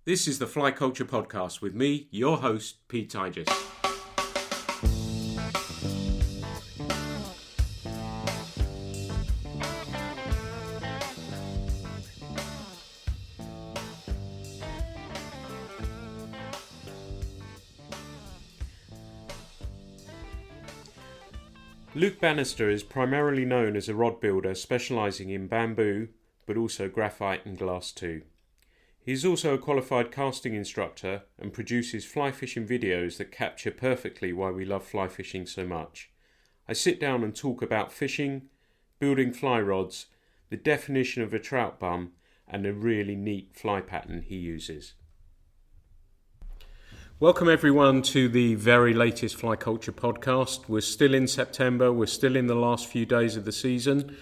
This is the Fly Culture Podcast with me, your host, Pete Tigers. Luke Bannister is primarily known as a rod builder specialising in bamboo, but also graphite and glass too. He is also a qualified casting instructor and produces fly fishing videos that capture perfectly why we love fly fishing so much. I sit down and talk about fishing, building fly rods, the definition of a trout bum, and a really neat fly pattern he uses. Welcome everyone to the very latest Fly Culture podcast. We're still in September, we're still in the last few days of the season.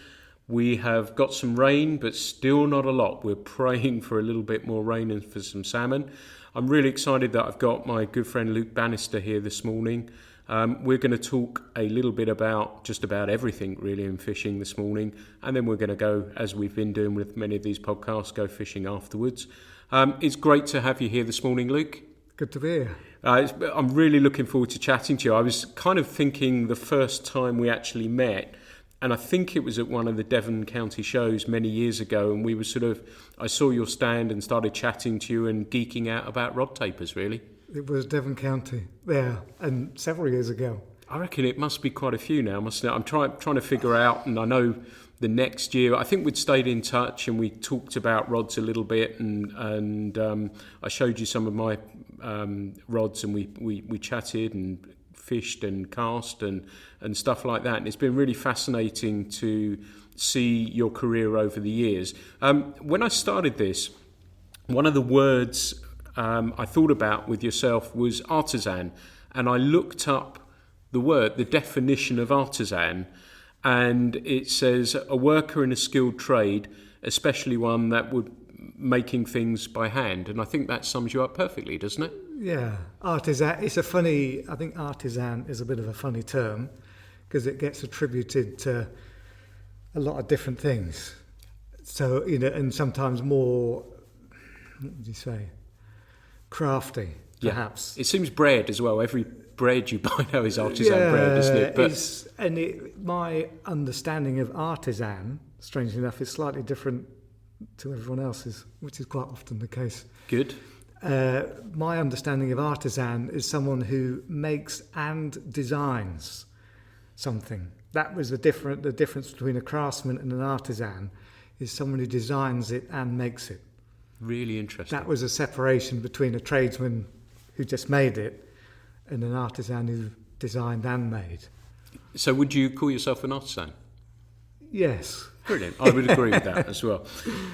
We have got some rain, but still not a lot. We're praying for a little bit more rain and for some salmon. I'm really excited that I've got my good friend Luke Bannister here this morning. We're going to talk a little bit about just about everything really in fishing this morning. And then we're going to go, as we've been doing with many of these podcasts, go fishing afterwards. It's great to have you here this morning, Luke. Good to be here. I'm really looking forward to chatting to you. I was kind of thinking the first time we actually met, and I think it was at one of the Devon County shows many years ago, and we were I saw your stand and started chatting to you and geeking out about rod tapers, really. It was Devon County, yeah, and several years ago. I reckon it must be quite a few now, mustn't it? I'm trying to figure out, and I know the next year, I think we'd stayed in touch and we talked about rods a little bit, and I showed you some of my rods, and we chatted and fished and cast and stuff like that, and it's been really fascinating to see your career over the years. When I started this, one of the words I thought about with yourself was artisan, and I looked up the definition of artisan, and it says a worker in a skilled trade, especially one that would making things by hand, and I think that sums you up perfectly, doesn't it? Yeah, artisan. I think artisan is a bit of a funny term because it gets attributed to a lot of different things. So, and sometimes more, what would you say, crafty, perhaps. Yeah. It seems bread as well. Every bread you buy now is artisan bread, isn't it? My understanding of artisan, strangely enough, is slightly different to everyone else's, which is quite often the case. Good. My understanding of artisan is someone who makes and designs something. That was the difference between a craftsman and an artisan is someone who designs it and makes it. Really interesting. That was a separation between a tradesman who just made it and an artisan who designed and made. So would you call yourself an artisan? Yes. Brilliant. I would agree with that as well.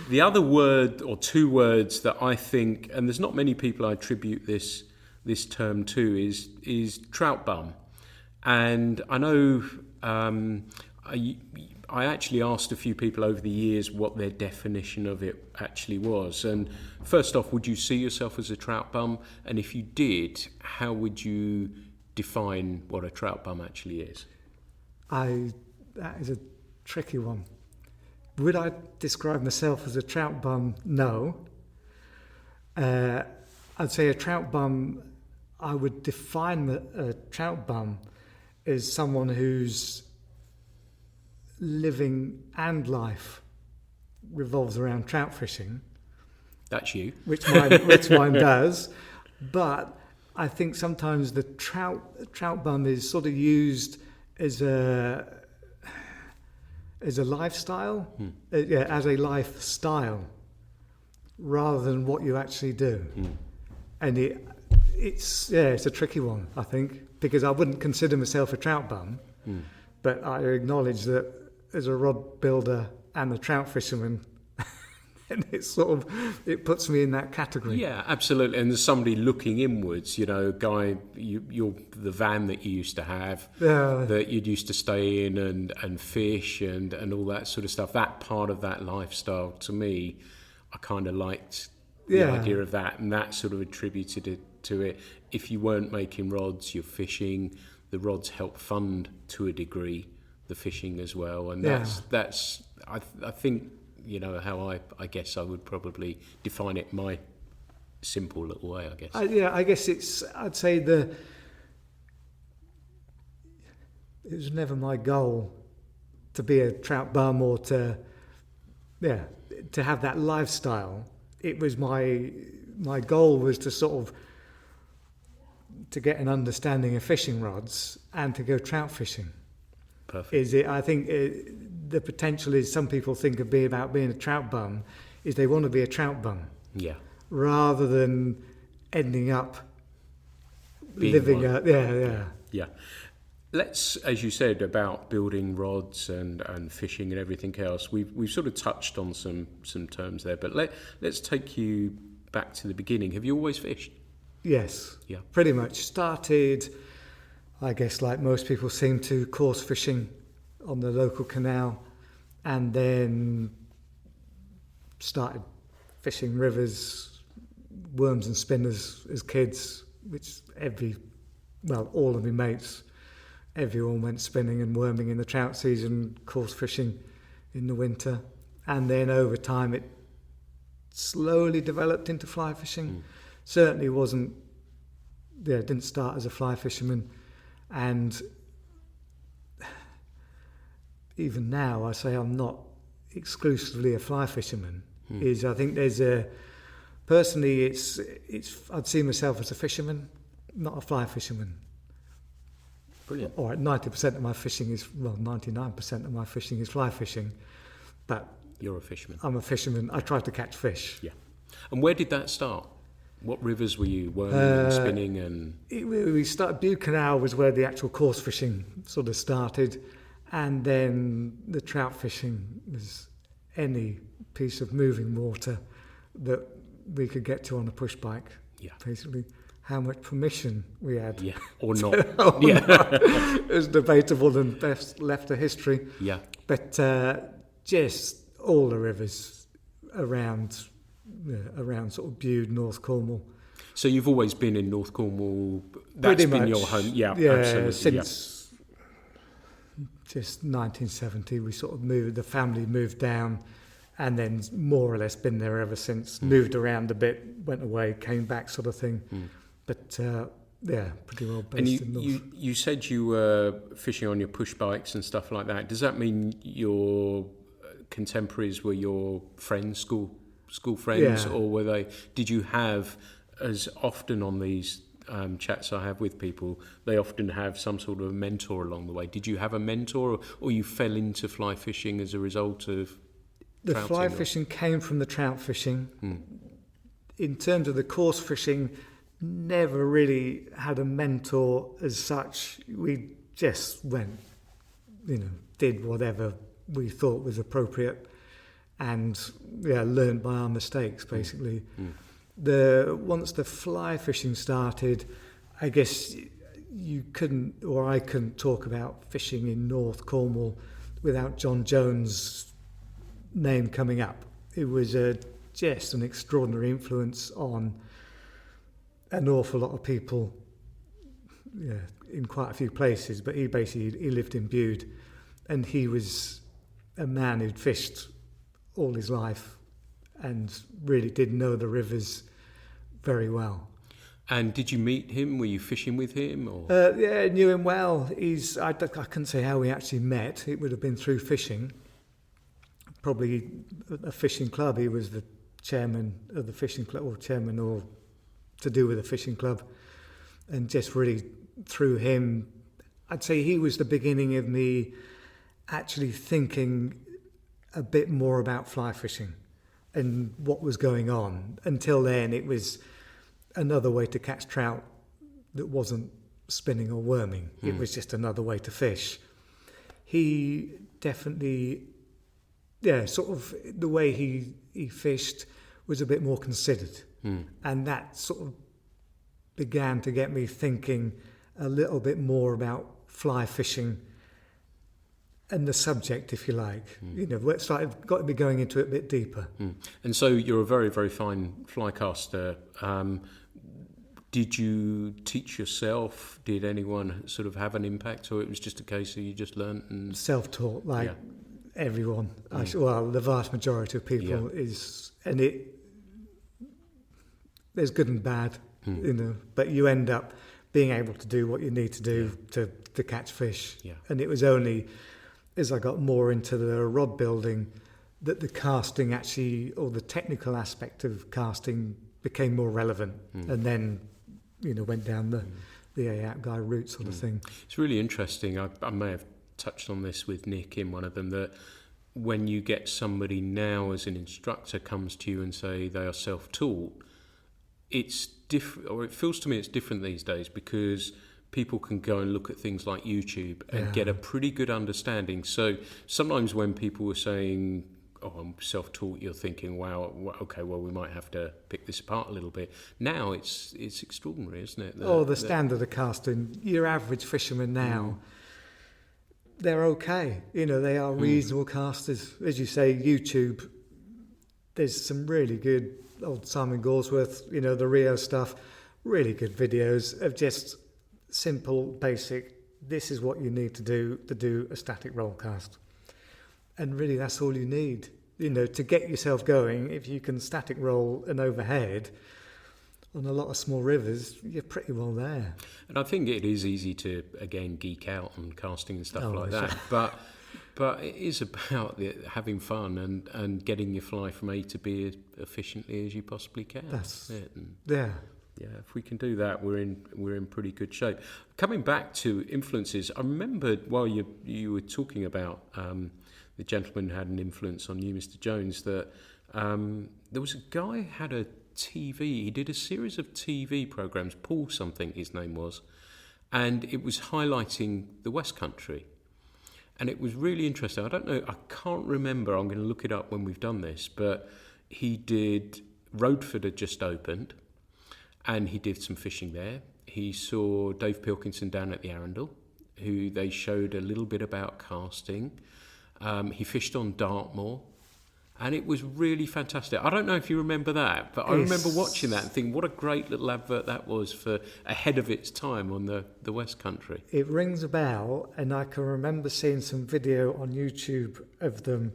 The other word or two words that I think, and there's not many people I attribute this term to, is trout bum. And I know I actually asked a few people over the years what their definition of it actually was. And first off, would you see yourself as a trout bum? And if you did, how would you define what a trout bum actually is? That is a tricky one. Would I describe myself as a trout bum? No. I'd say a trout bum, I would define a trout bum as someone whose living and life revolves around trout fishing. That's you. Which mine does. But I think sometimes the trout bum is sort of used as a lifestyle, as a lifestyle, rather than what you actually do. And it's a tricky one, I think, because I wouldn't consider myself a trout bum, but I acknowledge that as a rod builder and a trout fisherman, and it puts me in that category. Yeah, absolutely. And there's somebody looking inwards, guy, you're the van that you used to have, that you'd used to stay in and fish and all that sort of stuff. That part of that lifestyle, to me, I kind of liked the idea of that, and that sort of attributed it to it. If you weren't making rods, you're fishing. The rods help fund, to a degree, the fishing as well. And that's I think, how I guess I would probably define it my simple little way, I guess. I guess I'd say it was never my goal to be a trout bum or to have that lifestyle. It was my goal was to sort of to get an understanding of fishing rods and to go trout fishing. Perfect. I think the potential is some people think of about being a trout bum is they want to be a trout bum. Yeah. Rather than ending up Being living one. Yeah. Let's, as you said, about building rods and fishing and everything else. We've sort of touched on some terms there, but let's take you back to the beginning. Have you always fished? Yes. Yeah. Pretty much. Started, I guess, like most people seem to, coarse fishing on the local canal, and then started fishing rivers, worms and spinners as kids, which all of my mates, everyone went spinning and worming in the trout season, coarse fishing in the winter. And then over time it slowly developed into fly fishing. Certainly didn't start as a fly fisherman. And even now I say I'm not exclusively a fly fisherman. I think there's personally it's I'd see myself as a fisherman, not a fly fisherman. Brilliant. All right, 90% of my fishing 99% of my fishing is fly fishing, but you're a fisherman. I'm a fisherman. I try to catch fish. Yeah. And where did that start? What rivers were you worming and spinning and? We started. Bude Canal was where the actual coarse fishing sort of started, and then the trout fishing was any piece of moving water that we could get to on a push bike. Yeah. Basically, how much permission we had. Yeah. Or not. It was debatable and best left to history. Yeah. But just all the rivers around sort of Bude, North Cornwall. So you've always been in North Cornwall. That's Pretty been much. your home. Yeah, yeah, absolutely. Since just 1970, we sort of moved. The family moved down, and then more or less been there ever since. Moved around a bit, went away, came back, sort of thing. But pretty well based in North. You said you were fishing on your push bikes and stuff like that. Does that mean your contemporaries were your friends, school friends, or were they? Did you have, as often on these chats I have with people, they often have some sort of mentor along the way. Did you have a mentor, or you fell into fly fishing as a result of the trouting? Fly fishing came from the trout fishing. In terms of the coarse fishing, never really had a mentor as such. We just went, did whatever we thought was appropriate, and learned by our mistakes basically. Once the fly fishing started, I guess I couldn't talk about fishing in North Cornwall without John Jones' name coming up. It was just an extraordinary influence on an awful lot of people in quite a few places, but he lived in Bude, and he was a man who'd fished all his life and really did know the rivers very well. And did you meet him? Were you fishing with him? Or? I knew him well. I couldn't say how we actually met. It would have been through fishing. Probably a fishing club. He was the chairman of the fishing club, or chairman, or to do with the fishing club. And just really through him, I'd say he was the beginning of me actually thinking a bit more about fly fishing and what was going on. Until then, it was another way to catch trout that wasn't spinning or worming. It was just another way to fish. He definitely, sort of the way he fished was a bit more considered. And that sort of began to get me thinking a little bit more about fly fishing and the subject, if you like. Got me going into it a bit deeper. And so you're a very, very fine fly caster. Did you teach yourself? Did anyone sort of have an impact, or it was just a case of you just learnt and self-taught, everyone? The vast majority of people is, and there's good and bad, but you end up being able to do what you need to do to catch fish. Yeah. And it was only as I got more into the rod building that the casting actually, or the technical aspect of casting, became more relevant, and then went down the AAP guy route sort of thing. It's really interesting. I may have touched on this with Nick in one of them, that when you get somebody now as an instructor comes to you and say they are self-taught, it's different, or it feels to me it's different these days, because people can go and look at things like YouTube and get a pretty good understanding. So sometimes when people were saying, "Oh, I'm self-taught," you're thinking, "Wow, okay, well, we might have to pick this apart a little bit." Now it's extraordinary, isn't it? The standard of casting, your average fisherman now, they're okay. They are reasonable casters. As you say, YouTube, there's some really good old Simon Goresworth, the Rio stuff, really good videos of just simple, basic, this is what you need to do a static roll cast. And really that's all you need, to get yourself going. If you can static roll an overhead on a lot of small rivers, you're pretty well there. And I think it is easy to, again, geek out on casting and stuff like that. But it is about having fun and getting your fly from A to B as efficiently as you possibly can. That's it. And yeah, if we can do that, we're in pretty good shape. Coming back to influences, I remembered while you were talking about the gentleman who had an influence on you, Mr. Jones, that there was a guy who had a TV. He did a series of TV programs. Paul something his name was, and it was highlighting the West Country. And it was really interesting. I don't know, I can't remember, I'm going to look it up when we've done this, but he did, Roadford had just opened, and he did some fishing there. He saw Dave Pilkinson down at the Arundel, who they showed a little bit about casting. He fished on Dartmoor, and it was really fantastic. I don't know if you remember that, but I remember watching that and thinking, what a great little advert that was for ahead of its time on the West Country. It rings a bell, and I can remember seeing some video on YouTube of them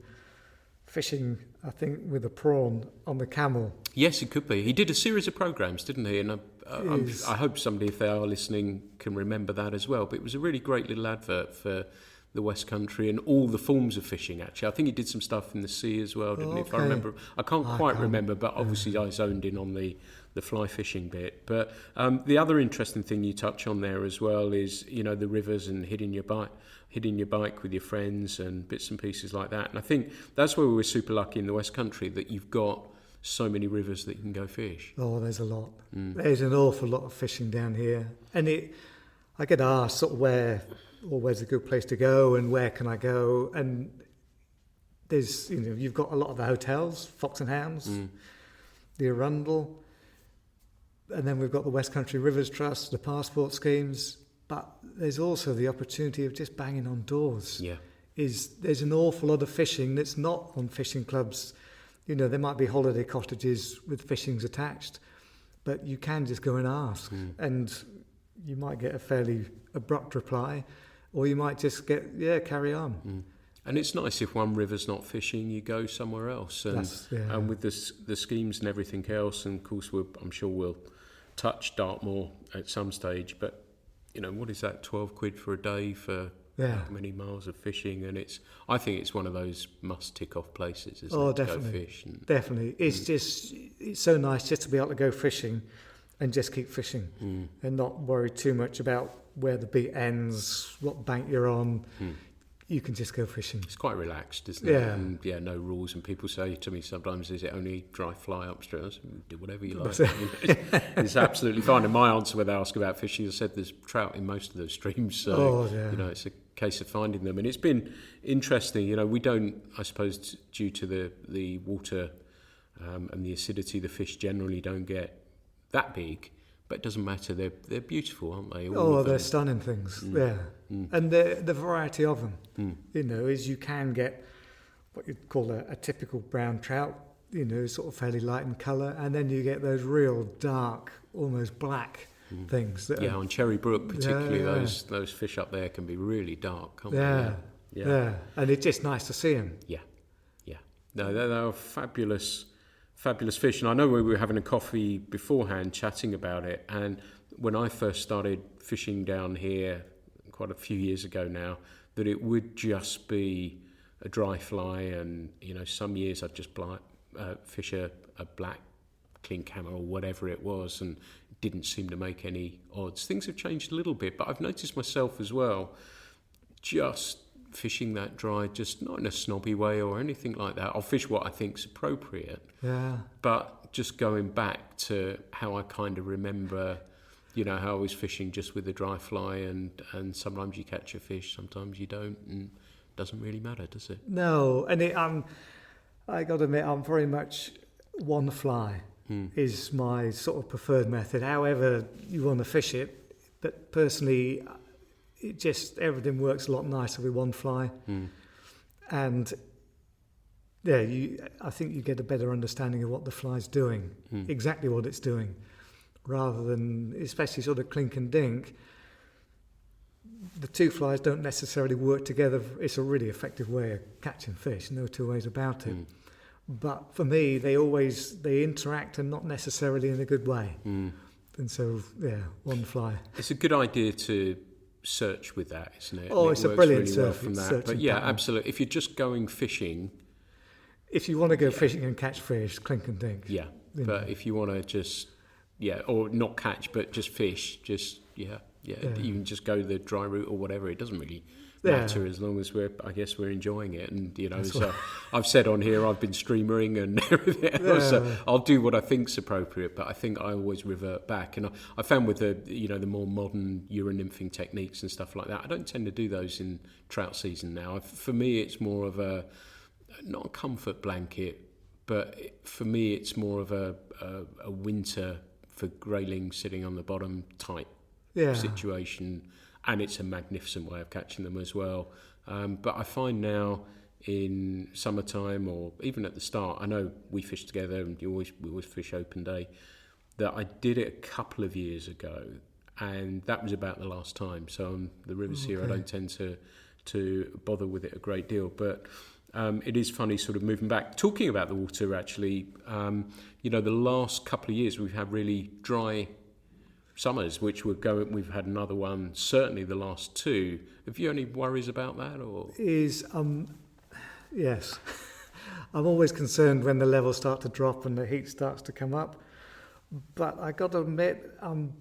fishing, I think, with a prawn on the Camel. Yes, it could be. He did a series of programmes, didn't he? And I hope somebody, if they are listening, can remember that as well. But it was a really great little advert for the West Country and all the forms of fishing, actually. I think he did some stuff in the sea as well, didn't he? If I remember. I can't remember, but obviously I zoned in on the fly fishing bit. But the other interesting thing you touch on there as well is, the rivers and hitting your bike with your friends and bits and pieces like that. And I think that's where we were super lucky in the West Country, that you've got so many rivers that you can go fish. Oh, there's a lot. There's an awful lot of fishing down here. And I get asked sort of where's a good place to go and where can I go? And there's, you've got a lot of the hotels, Fox and Hounds, the Arundel, and then we've got the West Country Rivers Trust, the passport schemes, but there's also the opportunity of just banging on doors. Yeah. There's an awful lot of fishing that's not on fishing clubs. There might be holiday cottages with fishings attached, but you can just go and ask, and you might get a fairly abrupt reply, or you might just get, carry on. And it's nice if one river's not fishing, you go somewhere else. And with the schemes and everything else, and of course I'm sure we'll touch Dartmoor at some stage, but what is that, 12 quid for a day for how many miles of fishing? And I think it's one of those must tick off places, isn't it? Definitely. To go fish. Definitely. It's so nice just to be able to go fishing and just keep fishing and not worry too much about where the beat ends, what bank you're on. You can just go fishing. It's quite relaxed, isn't it? And no rules. And people say to me sometimes, is it only dry fly upstream? Do whatever you like. It's absolutely fine. And my answer when they ask about fishing, I said there's trout in most of those streams. So, it's a case of finding them. And it's been interesting. We don't, I suppose, due to the water and the acidity, the fish generally don't get that big. But it doesn't matter. They're beautiful, aren't they? They're stunning things. And the variety of them, is you can get what you'd call a typical brown trout, sort of fairly light in colour, and then you get those real dark, almost black things. On Cherry Brook particularly, those fish up there can be really dark, can't they? And it's just nice to see them. No, they're fabulous Fabulous fish. And I know we were having a coffee beforehand chatting about it. And when I first started fishing down here quite a few years ago now, that it would just be a dry fly. And, some years I'd just fish a black king camel or whatever it was, and it didn't seem to make any odds. Things have changed a little bit, but I've noticed myself as well, just fishing that dry, just not in a snobby way or anything like that. I'll fish what I think's appropriate. Yeah. But just going back to how I kind of remember, how I was fishing just with a dry fly, and sometimes you catch a fish, sometimes you don't, and it doesn't really matter, does it? No, and I got to admit, I'm very much one fly is my sort of preferred method. However you want to fish it, but personally, everything works a lot nicer with one fly, and I think you get a better understanding of what the fly's doing, exactly what it's doing, rather than, especially sort of clink and dink. The two flies don't necessarily work together. It's a really effective way of catching fish, no two ways about it. But for me, they interact, and not necessarily in a good way. And so, one fly. It's a good idea to search with that, isn't it? Oh, it's a brilliant really well from that. But pattern. Absolutely. If you're just going fishing, if you want to go fishing and catch fish, clink and dink. Yeah, but if you want to just or not catch but just fish, you can just go the dry route or whatever. It doesn't really matter as long as we're enjoying it. And so I've said on here I've been streamering and everything else, so I'll do what I think's appropriate, but I think I always revert back. And I found with the more modern euro-nymphing techniques and stuff like that, I don't tend to do those in trout season now. For me, it's more of not a comfort blanket, but for me it's more of a winter for grayling sitting on the bottom type situation. And it's a magnificent way of catching them as well. But I find now in summertime, or even at the start, I know we fish together and we always fish open day, that I did it a couple of years ago, and that was about the last time. So on the rivers here, I don't tend to bother with it a great deal. But it is funny sort of moving back. Talking about the water, actually, the last couple of years we've had really dry summers, which we've had another one, certainly the last two. Have you any worries about that? Or yes. I'm always concerned when the levels start to drop and the heat starts to come up. But I got to admit, I'm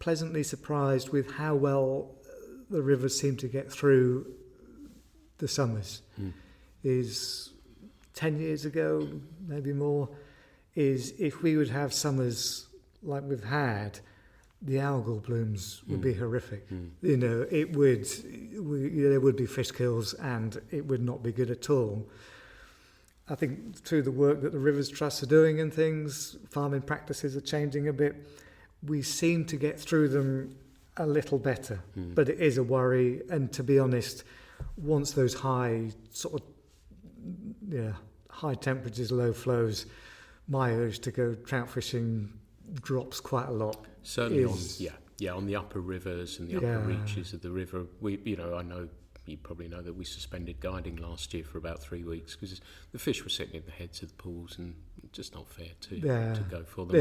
pleasantly surprised with how well the rivers seem to get through the summers. Is 10 years ago, maybe more, is if we would have summers like we've had, the algal blooms would be horrific. There would be fish kills, and it would not be good at all. I think through the work that the Rivers Trust are doing and things, farming practices are changing a bit. We seem to get through them a little better, but it is a worry. And to be honest, once those high temperatures, low flows, my urge to go trout fishing drops quite a lot. Certainly on the upper rivers and the upper reaches of the river. I know you probably know that we suspended guiding last year for about 3 weeks because the fish were sitting in the heads of the pools, and just not fair to go for them.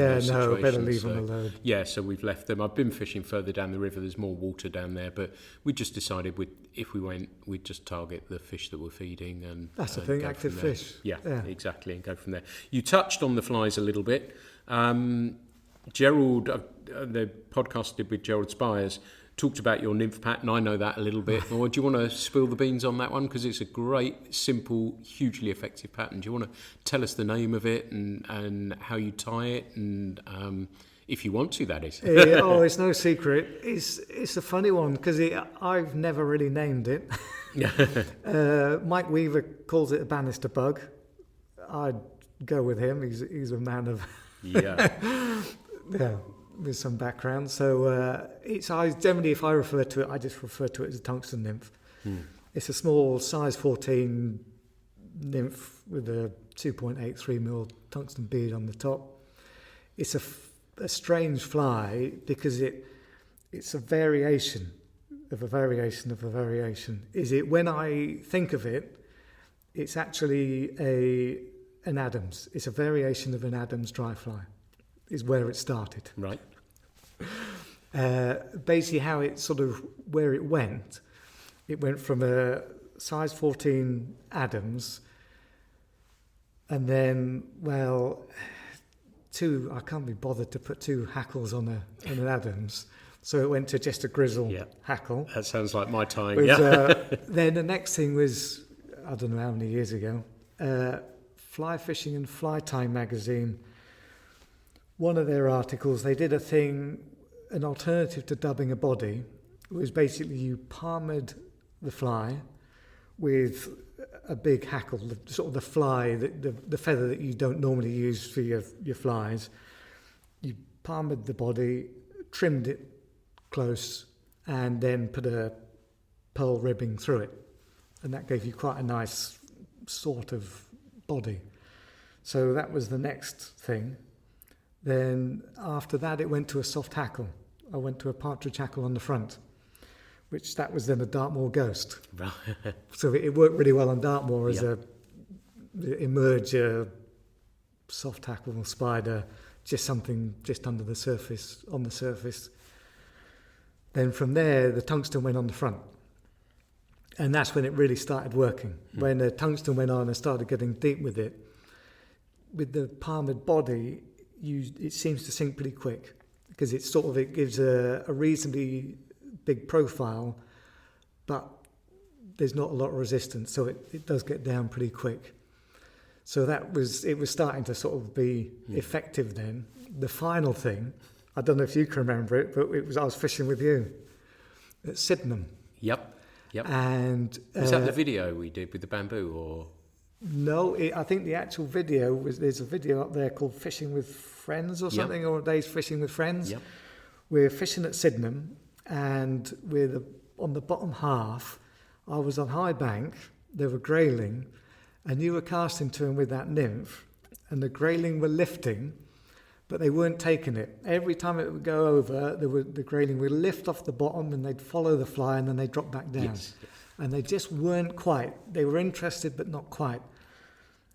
Better leave them alone. Yeah, so we've left them. I've been fishing further down the river. There's more water down there, but we just decided if we went, we'd just target the fish that we're feeding. And that's the thing, active fish. Yeah, exactly, and go from there. You touched on the flies a little bit. Gerald, the podcast I did with Gerald Spires, talked about your nymph pattern. I know that a little bit. Or do you want to spill the beans on that one? Because it's a great, simple, hugely effective pattern. Do you want to tell us the name of it and how you tie it? And if you want to, that is. It's no secret. It's a funny one because I've never really named it. Mike Weaver calls it a Bannister bug. I'd go with him. He's a man of with some background. So I generally, if I refer to it, I just refer to it as a tungsten nymph. It's a small size 14 nymph with a 2.83mm tungsten bead on the top. It's a strange fly because it's a variation of a variation of a variation. When I think of it, it's actually an Adams. It's a variation of an Adams dry fly, is where it started. Right. Basically how it sort of, where it went from a size 14 Adams, and then, well, I can't be bothered to put 2 hackles on an Adams, so it went to just a grizzle hackle. That sounds like my time. Then the next thing was, I don't know how many years ago, Fly Fishing and Fly Time magazine. One of their articles, they did a thing, an alternative to dubbing a body. It was basically you palmed the fly with a big hackle, sort of the fly, the feather that you don't normally use for your flies. You palmed the body, trimmed it close, and then put a pearl ribbing through it. And that gave you quite a nice sort of body. So that was the next thing. Then after that, it went to a soft hackle. I went to a partridge hackle on the front, which that was then a Dartmoor Ghost. Right. So it worked really well on Dartmoor as a emerger, soft hackle spider, just something just under the surface, on the surface. Then from there, the tungsten went on the front. And that's when it really started working. When the tungsten went on and started getting deep with it, with the palmed body, it seems to sink pretty quick, because it gives a reasonably big profile, but there's not a lot of resistance, so it does get down pretty quick. So it was starting to sort of be effective then. The final thing, I don't know if you can remember it, but I was fishing with you at Sydenham. Yep. And was that the video we did with the bamboo, or? No, I think the actual video there's a video up there called Fishing with Friends or something, or Days Fishing with Friends. Yep. We're fishing at Sydenham, and on the bottom half, I was on high bank, there were grayling, and you were casting to them with that nymph, and the grayling were lifting, but they weren't taking it. Every time it would go over, the grayling would lift off the bottom, and they'd follow the fly, and then they'd drop back down. Yes. And they just weren't quite. They were interested, but not quite.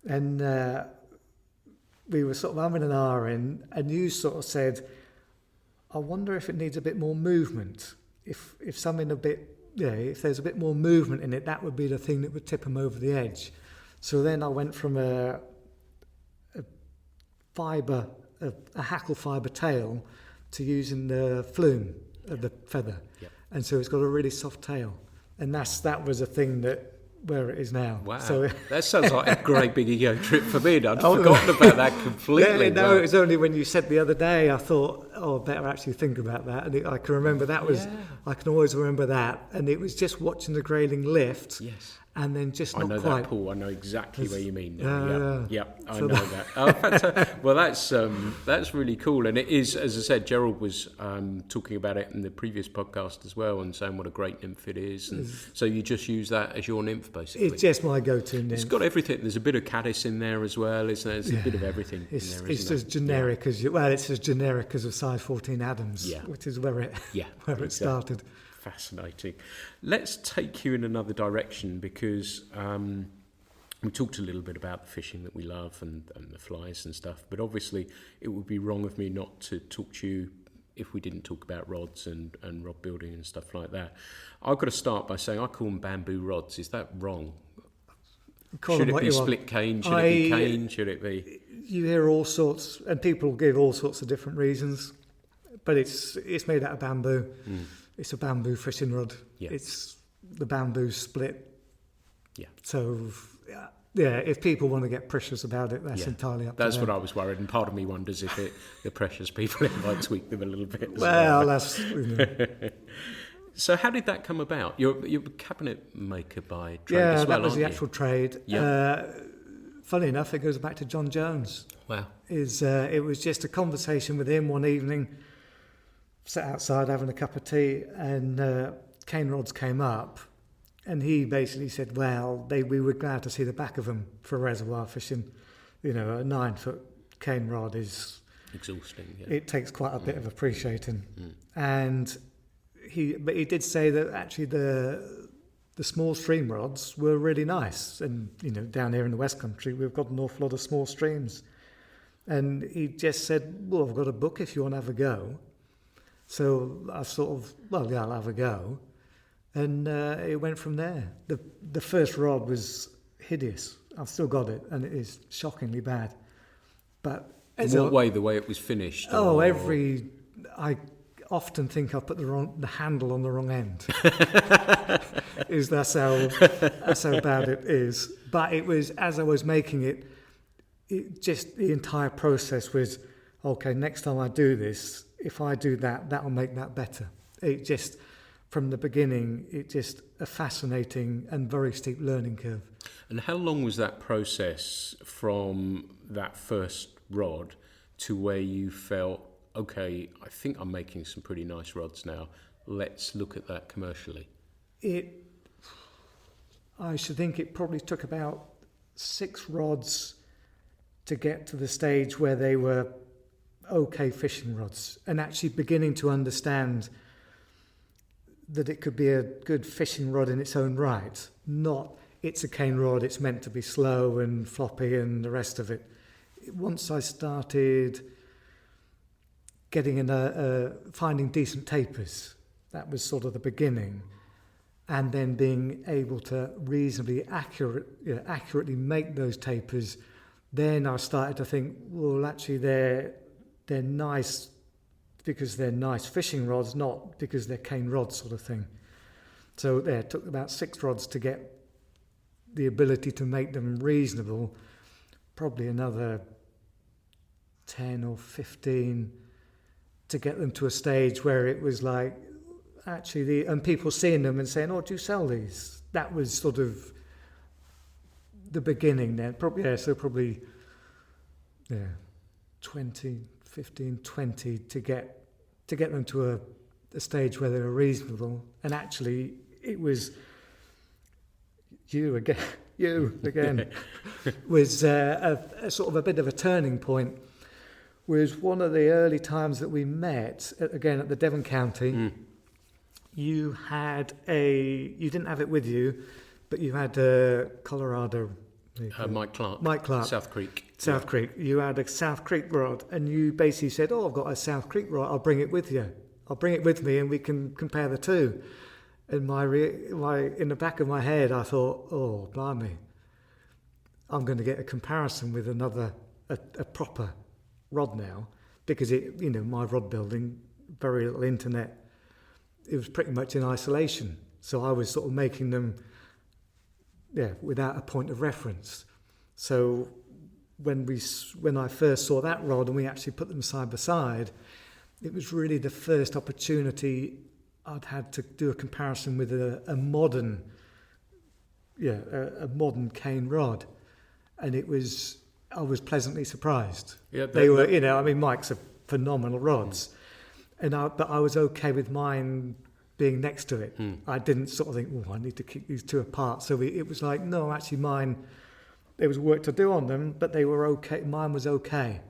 And we were sort of umming and ahhing, and you sort of said, I wonder if it needs a bit more movement. If something if there's a bit more movement in it, that would be the thing that would tip them over the edge. So then I went from a hackle fibre tail to using the flume of the feather. Yep. And so it's got a really soft tail. And that was a thing where it is now. Wow, so, that sounds like a great big ego trip for me. I'd forgotten about that completely. Yeah, no, it was only when you said the other day, I thought, I better actually think about that. And I can remember I can always remember that. And it was just watching the grayling lift. Yes. And then just I not know quite. that, Paul. I know exactly where you mean now. Yep, I So know that. Oh, fantastic. Well, that's really cool. And it is, as I said, Gerald was talking about it in the previous podcast as well, and saying what a great nymph it is. And so you just use that as your nymph, basically. It's just my go-to nymph. It's got everything. There's a bit of caddis in there as well, isn't there? There's a bit of everything in there, It's as generic as it's as generic as a size 14 Adams, which is where it it started. Fascinating. Let's take you in another direction, because we talked a little bit about the fishing that we love and the flies and stuff, but obviously it would be wrong of me not to talk to you if we didn't talk about rods and rod building and stuff like that. I've got to start by saying I call them bamboo rods. Is that wrong? Should it be split cane? Should it be cane? Should it be? You hear all sorts, and people give all sorts of different reasons, but it's made out of bamboo. It's a bamboo fishing rod. Yeah. It's the bamboo split. Yeah. So, if people want to get precious about it, that's entirely up to them. That's what I was worried, and part of me wonders if the precious people, it might tweak them a little bit. Well, that's... So how did that come about? You're a cabinet maker by trade that as well, was aren't the you? actual trade. Yeah. Funny enough, it goes back to John Jones. Wow. It was just a conversation with him one evening, sat outside having a cup of tea, and cane rods came up, and he basically said, well, we were glad to see the back of them for reservoir fishing. You know, a 9-foot cane rod is... exhausting, yeah. It takes quite a bit of appreciating. And he did say that actually the the small stream rods were really nice. And, down here in the West Country, we've got an awful lot of small streams. And he just said, well, I've got a book if you want to have a go. So I sort of, well, yeah, I'll have a go. And it went from there. The first rod was hideous. I've still got it, and it is shockingly bad. But in what way? The way it was finished? Oh, I often think I put the handle on the wrong end. That's how bad it is. But it was, as I was making it just the entire process was, okay, next time I do this, if I do that, that'll make that better. It just, from the beginning, it just a fascinating and very steep learning curve. And how long was that process from that first rod to where you felt, okay, I think I'm making some pretty nice rods now. Let's look at that commercially. I should think it probably took about 6 rods to get to the stage where they were okay fishing rods, and actually beginning to understand that it could be a good fishing rod in its own right, not it's a cane rod, it's meant to be slow and floppy and the rest of it. Once I started getting finding decent tapers, that was sort of the beginning, and then being able to reasonably accurately make those tapers, then I started to think, well, actually they're nice because they're nice fishing rods, not because they're cane rods sort of thing. So it took about 6 rods to get the ability to make them reasonable, probably another 10 or 15 to get them to a stage where it was like, actually, and people seeing them and saying, oh, do you sell these? That was sort of the beginning then. Probably 15, 20 to get them to a stage where they were reasonable. And actually, it was you again was a sort of a bit of a turning point. Was one of the early times that we met again at the Devon County. You didn't have it with you, but you had Colorado. Mike Clark. South Creek. Creek. You had a South Creek rod, and you basically said, "Oh, I've got a South Creek rod. I'll bring it with you. I'll bring it with me, and we can compare the two." And in the back of my head, I thought, "Oh, blimey, I'm going to get a comparison with a proper rod now," because my rod building, very little internet. It was pretty much in isolation, so I was sort of making them, without a point of reference. So when I first saw that rod and we actually put them side by side, it was really the first opportunity I'd had to do a comparison with a modern cane rod, and I was pleasantly surprised. Yeah, they were, Mike's are phenomenal rods, but I was okay with mine being next to it. I didn't sort of think, I need to keep these two apart. So it was like, no, actually mine, there was work to do on them, but they were okay. Mine was okay.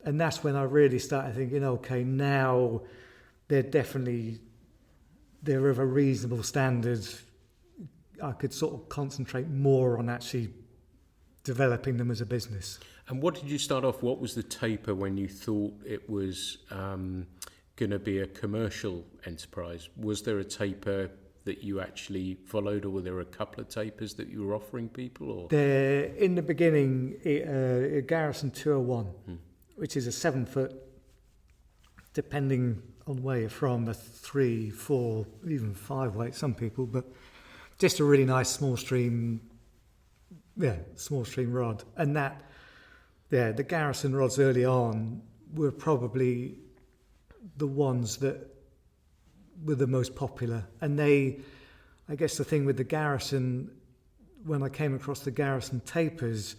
And that's when I really started thinking, okay, now they're of a reasonable standard. I could sort of concentrate more on actually developing them as a business. And what did you start off? What was the taper when you thought it was going to be a commercial enterprise? Was there a taper that you actually followed, or were there a couple of tapers that you were offering people? Or in the beginning, a Garrison 201, which is a 7 foot, depending on where you're from, a 3, 4, even 5 weight, some people, but just a really nice small stream rod. And the Garrison rods early on were probably the ones that were the most popular. And I guess the thing with the Garrison, when I came across the Garrison tapers,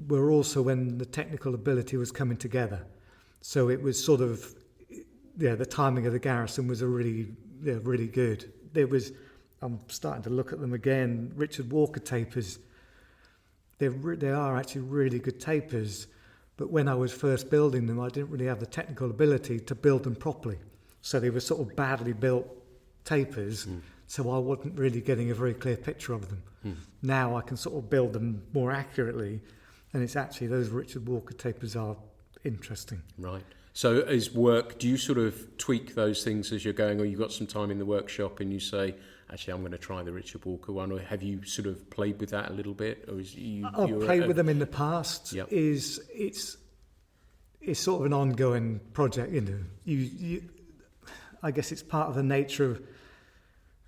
were also when the technical ability was coming together. So it was sort of, the timing of the Garrison was really good. I'm starting to look at them again, Richard Walker tapers. They are actually really good tapers, but when I was first building them, I didn't really have the technical ability to build them properly. So they were sort of badly built tapers so I wasn't really getting a very clear picture of them. Now I can sort of build them more accurately, and it's actually those Richard Walker tapers are interesting. Right. So as work, do you sort of tweak those things as you're going, or you've got some time in the workshop and you say, actually, I'm going to try the Richard Walker one, or have you sort of played with that a little bit? Or is I've played with them in the past. Yep. It's sort of an ongoing project, you know. You I guess it's part of the nature of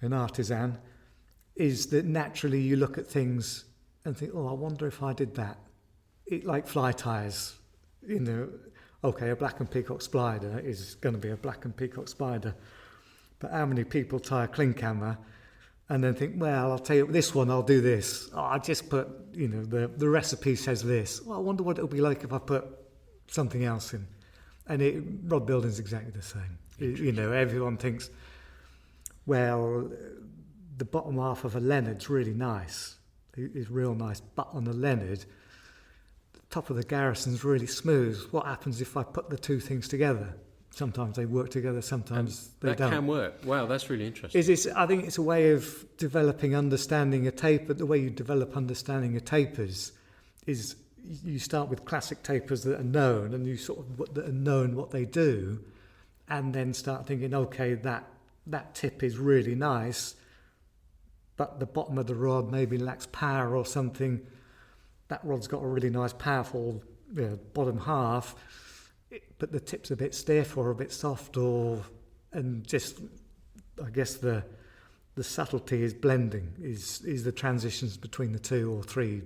an artisan, is that naturally you look at things and think, oh, I wonder if I did that. Like fly tyres, you know. Okay, a black and peacock spider is going to be a black and peacock spider. But how many people tie a cling camera and then think, well, I'll tell you this one, I'll do this. Oh, I just put, you know, the recipe says this. Well, I wonder what it'll be like if I put something else in. And rod building is exactly the same. You know, everyone thinks, well, the bottom half of a Leonard's really nice. It's real nice. But on the Leonard, the top of the Garrison's really smooth. What happens if I put the two things together? Sometimes they work together, sometimes they don't. That can work. Wow, that's really interesting. I think it's a way of developing understanding a taper. The way you develop understanding of tapers is you start with classic tapers that are known, and you sort of that are known what they do, and then start thinking, okay, that tip is really nice, but the bottom of the rod maybe lacks power or something. That rod's got a really nice, powerful bottom half, but the tip's a bit stiff or a bit soft, and just, I guess the subtlety is blending, is the transitions between the two or three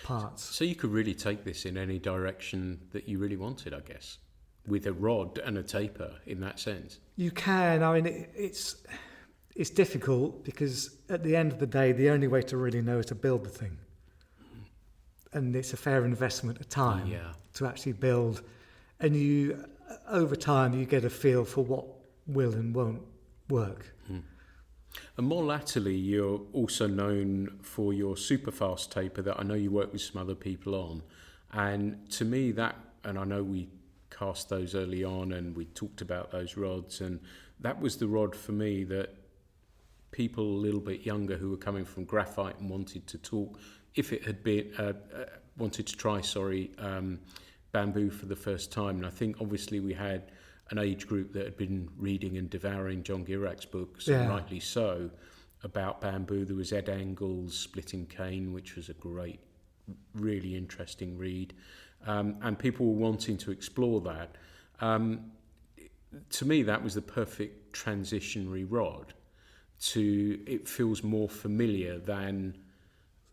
parts. So you could really take this in any direction that you really wanted, I guess, with a rod and a taper in that sense. You can. I mean, it's difficult because at the end of the day, the only way to really know is to build the thing. And it's a fair investment of time to actually build. And over time, you get a feel for what will and won't work. And more latterly, you're also known for your super fast taper that I know you work with some other people on. And to me, and I know we cast those early on and we talked about those rods, and that was the rod for me that people a little bit younger who were coming from graphite and wanted to talk, if it had been, wanted to try, bamboo for the first time. And I think obviously we had an age group that had been reading and devouring John Girack's books, and rightly so, about bamboo. There was Ed Engle's Splitting Cane, which was a great, really interesting read. And people were wanting to explore that. To me, that was the perfect transitionary rod. It feels more familiar than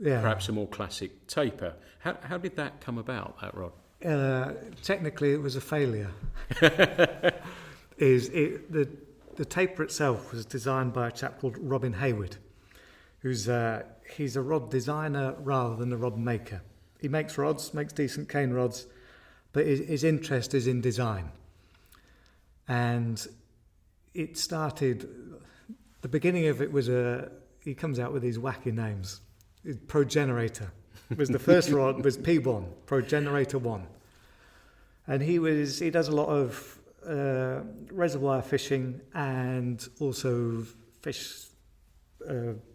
perhaps a more classic taper. How did that come about, that rod? Technically, it was a failure. The taper itself was designed by a chap called Robin Hayward, he's a rod designer rather than a rod maker. He makes rods, makes decent cane rods, but his interest is in design. And it started, the beginning of it was he comes out with these wacky names. Progenerator was the first rod, was P1, Progenerator 1. And he does a lot of reservoir fishing and also fish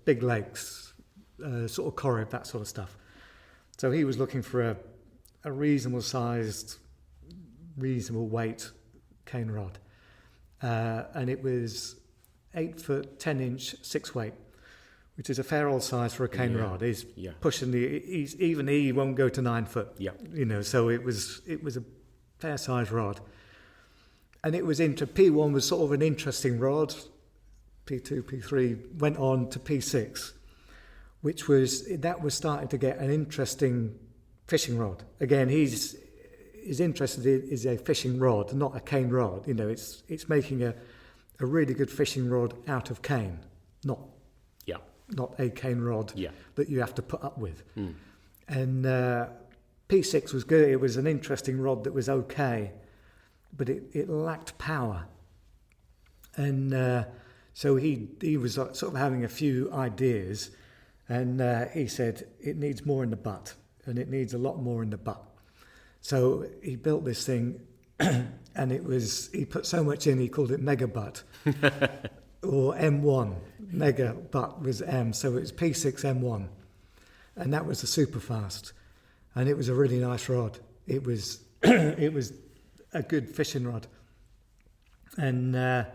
big lakes, sort of corrib, that sort of stuff. So he was looking for a reasonable sized, reasonable weight cane rod. And it was 8 foot, 10 inch, 6 weight, which is a fair old size for a cane rod. He's pushing even he won't go to 9 foot. Yeah. You know, so it was a fair size rod. And it was P1 was sort of an interesting rod. P2, P3 went on to P6, that was starting to get an interesting fishing rod. Again, he's interested is a fishing rod, not a cane rod. You know, it's making a really good fishing rod out of cane, not a cane rod that you have to put up with. And P6 was good. It was an interesting rod that was okay, but it lacked power. And so he was sort of having a few ideas, and he said it needs more in the butt, and it needs a lot more in the butt. So he built this thing, and he put so much in, he called it Mega Butt, or M1, mega butt was M, so it was P6M1, and that was the super fast, and it was a really nice rod. It was it was a good fishing rod, and I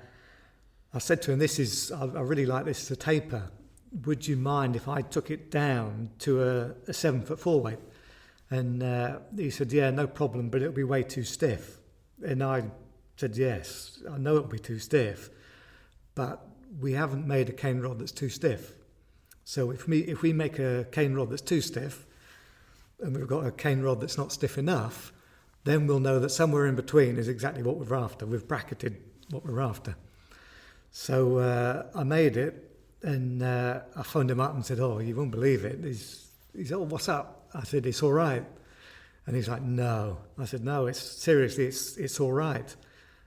said to him, I really like this as a taper. Would you mind if I took it down to a 7'4" weight? And he said, yeah, no problem, but it'll be way too stiff. And I said, yes, I know it'll be too stiff, but we haven't made a cane rod that's too stiff. So if we make a cane rod that's too stiff, and we've got a cane rod that's not stiff enough, then we'll know that somewhere in between is exactly what we're after. We've bracketed what we're after. So I made it, and I phoned him up and said, oh, you won't believe it. He said, oh, what's up? I said, it's all right. And he's like, no. I said, no, it's all right.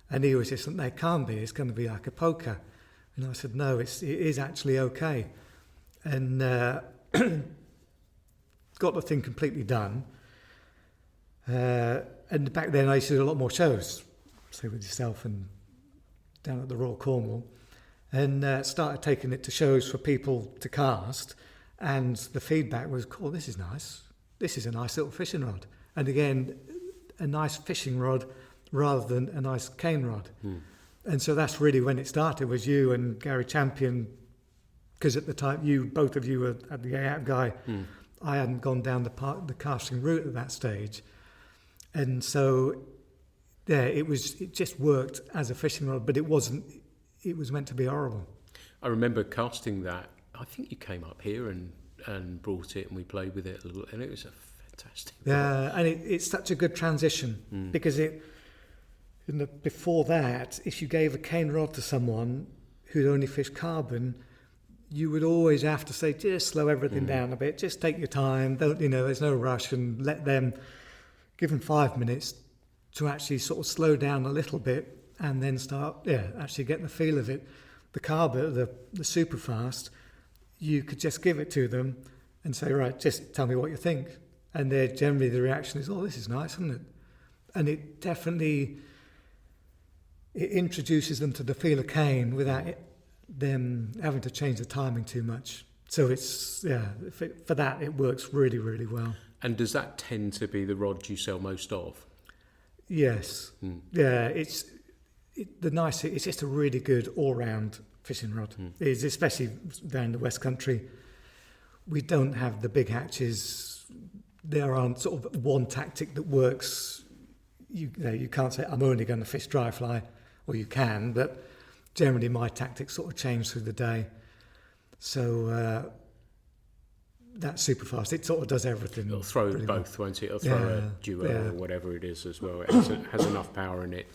And he was just, it can't be. It's going to be like a poker. And I said, no, it is actually okay. And got the thing completely done. And back then I used to do a lot more shows, say with yourself and down at the Royal Cornwall, and started taking it to shows for people to cast. And the feedback was, cool, this is nice. This is a nice little fishing rod. And again, a nice fishing rod rather than a nice cane rod. And so that's really when it started, was you and Gary Champion, because at the time both of you were at the out guy. I hadn't gone down the casting route at that stage. And so, yeah, it just worked as a fishing rod, but it was meant to be horrible. I remember casting that. I think you came up here and brought it, and we played with it a little, and it was a fantastic rod. Yeah, and it's such a good transition, because before that, if you gave a cane rod to someone who'd only fished carbon, you would always have to say, just slow everything down a bit, just take your time, don't, there's no rush, and give them 5 minutes to actually sort of slow down a little bit and then start, actually getting the feel of it. The carbon, the super fast, you could just give it to them and say, right, just tell me what you think. And generally the reaction is, oh, this is nice, isn't it? And it definitely, it introduces them to the feel of cane without them having to change the timing too much. So it's, for that, it works really, really well. And does that tend to be the rod you sell most of? Yes. Yeah, it's just a really good all-round fishing rod. It's especially down the West Country. We don't have the big hatches. There aren't sort of one tactic that works. You can't say, I'm only going to fish dry fly, or you can, but generally my tactics sort of change through the day. So that's super fast. It sort of does everything. It'll throw both, won't it? It'll throw a duo or whatever it is as well. It has enough power in it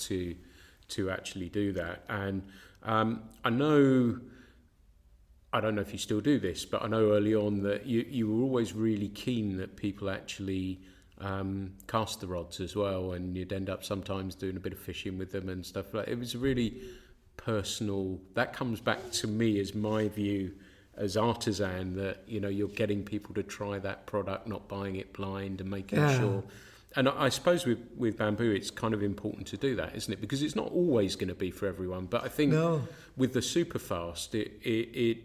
to actually do that. And I don't know if you still do this, but I know early on that you were always really keen that people actually cast the rods as well, and you'd end up sometimes doing a bit of fishing with them and stuff like that. It was really personal. That comes back to me as my view as artisan, that you're getting people to try that product, not buying it blind, and making sure. And I suppose with bamboo, it's kind of important to do that, isn't it? Because it's not always going to be for everyone. But I think with the Superfast, it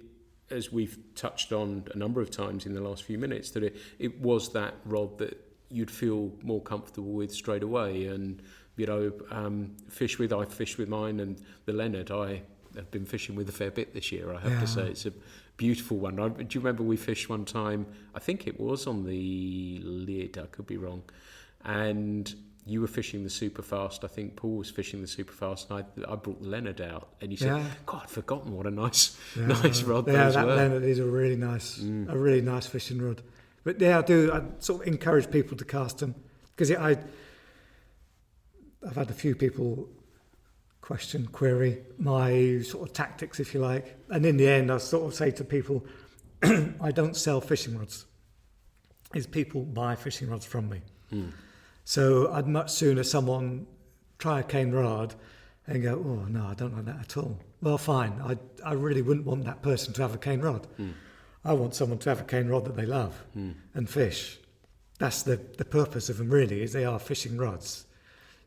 as we've touched on a number of times in the last few minutes, that it was that rod that you'd feel more comfortable with straight away. And I fished with mine, and the Leonard I have been fishing with a fair bit this year, I have to say. It's a beautiful one. Do you remember we fished one time, I think it was on the lid, I could be wrong, and you were fishing the Superfast, I think Paul was fishing the Superfast, and I brought the Leonard out, and you said, God, I'd forgotten what a nice rod those were. Leonard is a really nice fishing rod. But I sort of encourage people to cast them, because I've had a few people query my sort of tactics, if you like. And in the end, I sort of say to people, I don't sell fishing rods. It's people buy fishing rods from me. So I'd much sooner someone try a cane rod and go, oh, no, I don't like that at all. Well, fine. I really wouldn't want that person to have a cane rod. I want someone to have a cane rod that they love and fish. That's the purpose of them, really, is they are fishing rods.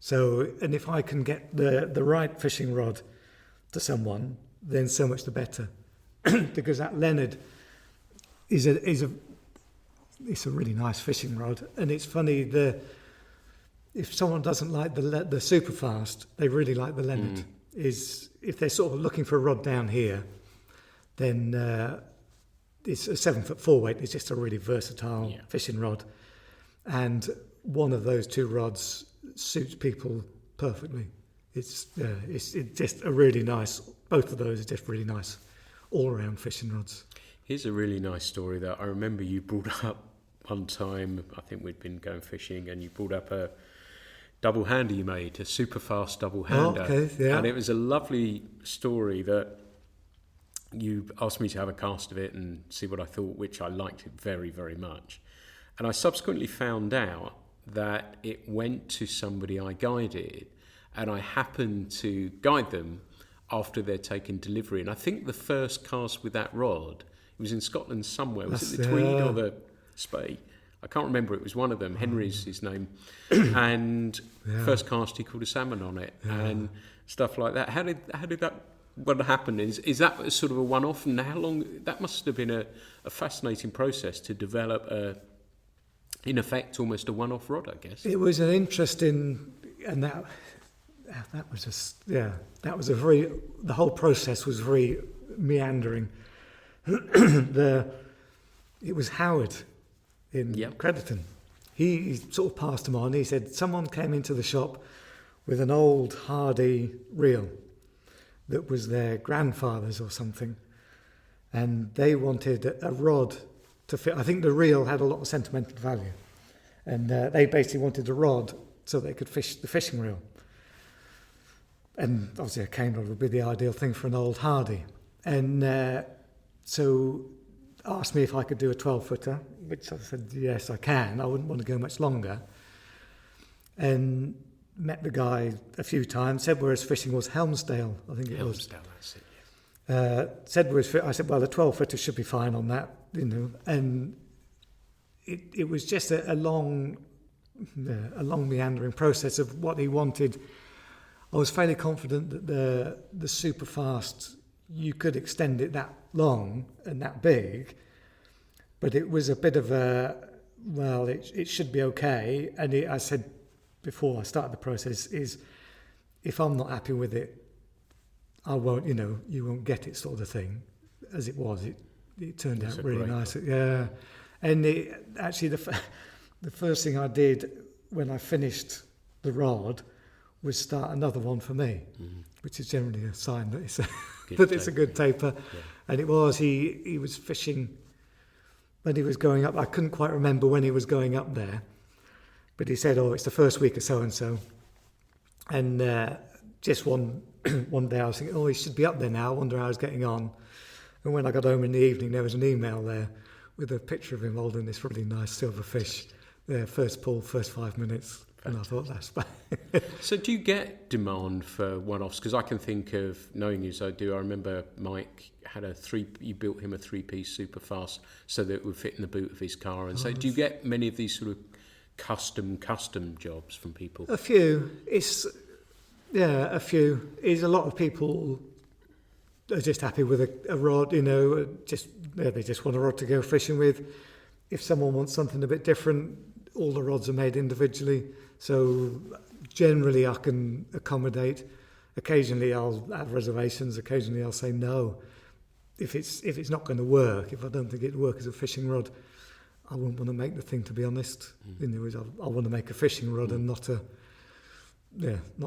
So, and if I can get the right fishing rod to someone, then so much the better. because that Leonard is a it's a really nice fishing rod, and it's funny if someone doesn't like the super fast, they really like the Leonard. Is if they're sort of looking for a rod down here, then it's a 7'4" weight. It's just a really versatile fishing rod, and one of those two rods suits people perfectly. It's just a really nice. Both of those are just really nice all-round fishing rods. Here's a really nice story that I remember you brought up one time. I think we'd been going fishing, and you brought up a double hander you made, a super fast double hander. Oh, okay, yeah. And it was a lovely story that you asked me to have a cast of it and see what I thought, which I liked it very, very much. And I subsequently found out that it went to somebody I guided, and I happened to guide them after they'd taken delivery. And I think the first cast with that rod, it was in Scotland somewhere. Was it the Tweed or the Spey? I can't remember. It was one of them. Henry's his name. And first cast, he caught a salmon on it and stuff like that. How did that? What happened? Is that sort of a one-off? And how long? That must have been a fascinating process to develop in effect, almost a one-off rod, I guess. It was an interesting, and that was just that was the whole process was very meandering. It was Howard in Crediton. He sort of passed them on. He said someone came into the shop with an old Hardy reel that was their grandfather's or something, and they wanted a rod to fit. I think the reel had a lot of sentimental value, and they basically wanted a rod so they could fish the fishing reel. And obviously a cane rod would be the ideal thing for an old Hardy. And so asked me if I could do a 12-footer, which I said, yes, I can. I wouldn't want to go much longer. And met the guy a few times, said where his fishing was, Helmsdale, I think it was. Helmsdale, that's it, said where his I said, well, the 12-footer should be fine on that, And it was just a long meandering process of what he wanted. I was fairly confident that the super fast, you could extend it that long and that big, but it was a bit of it should be okay. And I said before I started the process is, if I'm not happy with it, I won't, you won't get it, sort of thing. As it was, it turned out really nice. Yeah, and actually the first thing I did when I finished the rod was start another one for me, which is generally a sign that it's a good taper. Yeah. And it was, he was fishing when he was going up. I couldn't quite remember when he was going up there, but he said, it's the first week of so-and-so. And just one day I was thinking, he should be up there now. I wonder how he's getting on. And when I got home in the evening, there was an email there with a picture of him holding this really nice silver fish. There, first pull, first 5 minutes. And I thought that's fine. So do you get demand for one-offs? Because I can think of, knowing you as I do, I remember Mike had you built him a 3-piece super fast so that it would fit in the boot of his car. And so do you get many of these sort of custom jobs from people? A few. A few. A lot of people are just happy with a rod, they just want a rod to go fishing with. If someone wants something a bit different, all the rods are made individually, so generally I can accommodate. Occasionally I'll have reservations, occasionally I'll say no. If it's not going to work, if I don't think it'll work as a fishing rod, I wouldn't want to make the thing, to be honest. I want to make a fishing rod and not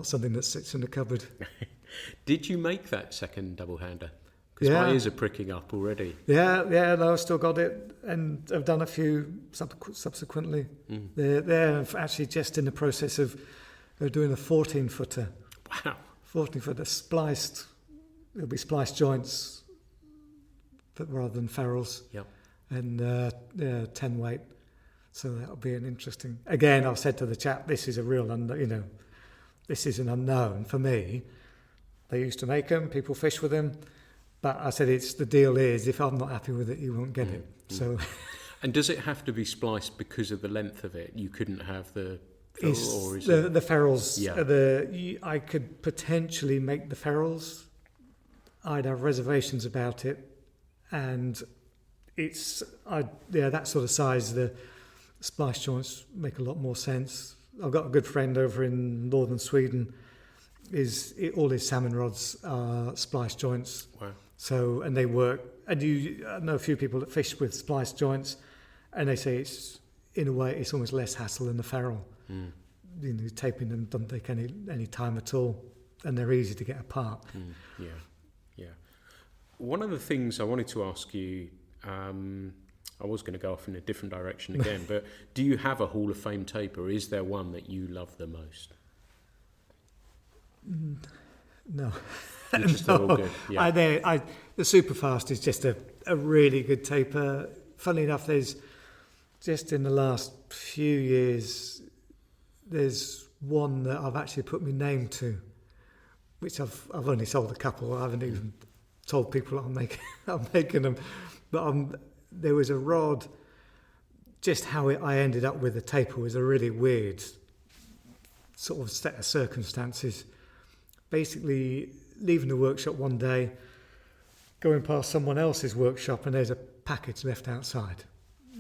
something that sits in the cupboard. Did you make that second double-hander? Because my ears are pricking up already. No, I've still got it, and I've done a few subsequently. They're actually just in the process of doing a 14-footer. Wow. 14-footer spliced. It'll be spliced joints, but rather than ferrules. Yep. And 10 weight. So that'll be an interesting. Again, I've said to the chap, this is a real, this is an unknown for me. They used to make them. People fish with them. But I said, the deal is, if I'm not happy with it, you won't get it. So, and does it have to be spliced because of the length of it? You couldn't have the ferrule, or is the ferrules? Yeah. I could potentially make the ferrules. I'd have reservations about it, and that sort of size, the splice joints make a lot more sense. I've got a good friend over in northern Sweden. All his salmon rods are splice joints. Wow. So, and they work. And I know a few people that fish with splice joints, and they say it's, in a way, it's almost less hassle than the ferrule. Taping them doesn't take any time at all, and they're easy to get apart. Yeah. One of the things I wanted to ask you, I was going to go off in a different direction again, but do you have a Hall of Fame taper? Is there one that you love the most? No. You're just all good. Yeah. The Superfast is just a really good taper. Funnily enough, there's just in the last few years, there's one that I've actually put my name to, which I've only sold a couple. I haven't even told people I'm making them. But there was a rod. Just how I ended up with the taper was a really weird sort of set of circumstances. Basically, leaving the workshop one day, going past someone else's workshop, and there's a package left outside.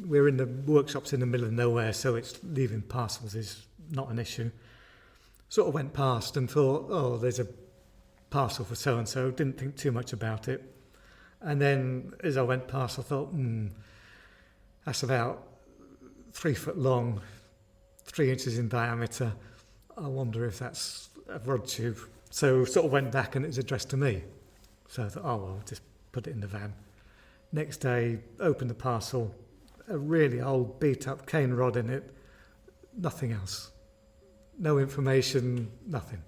We're in the workshops in the middle of nowhere, so it's leaving parcels is not an issue. Sort of went past and thought, oh, there's a parcel for so-and-so, didn't think too much about it. And then as I went past, I thought, that's about 3 foot long, 3 inches in diameter. I wonder if that's a rod tube. So sort of went back and it was addressed to me. So I thought, oh, well, just put it in the van. Next day, opened the parcel, a really old beat-up cane rod in it, nothing else. No information, nothing.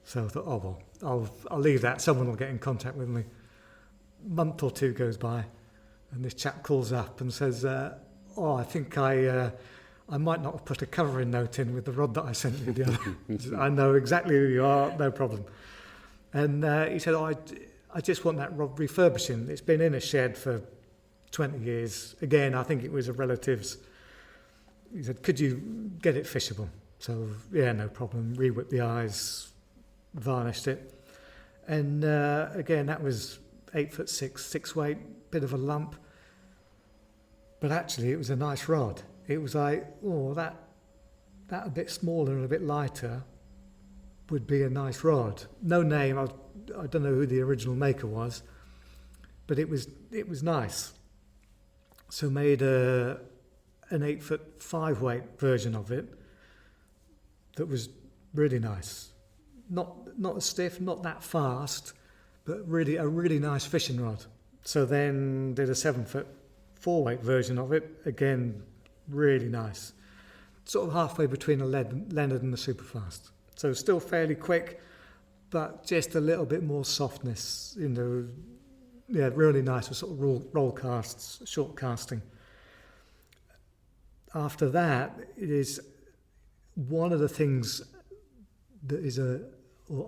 So I thought, oh, well, I'll leave that. Someone will get in contact with me. Month or two goes by, and this chap calls up and says, I think I might not have put a covering note in with the rod that I sent you the other. I know exactly who you are, no problem. And he said, I just want that rod refurbishing. It's been in a shed for 20 years. Again, I think it was a relative's. He said, could you get it fishable? So, yeah, no problem. Re-whipped the eyes, varnished it. And again, that was 8'6", 6 weight, bit of a lump. But actually, it was a nice rod. It was like, that a bit smaller and a bit lighter would be a nice rod. No name, I don't know who the original maker was, but it was nice. So made an 8'5" weight version of it that was really nice. Not as stiff, not that fast, but really a really nice fishing rod. So then did a 7'4" weight version of it, again really nice. Sort of halfway between a Leonard and a Superfast. So still fairly quick, but just a little bit more softness, really nice with sort of roll casts, short casting. After that, it is one of the things that is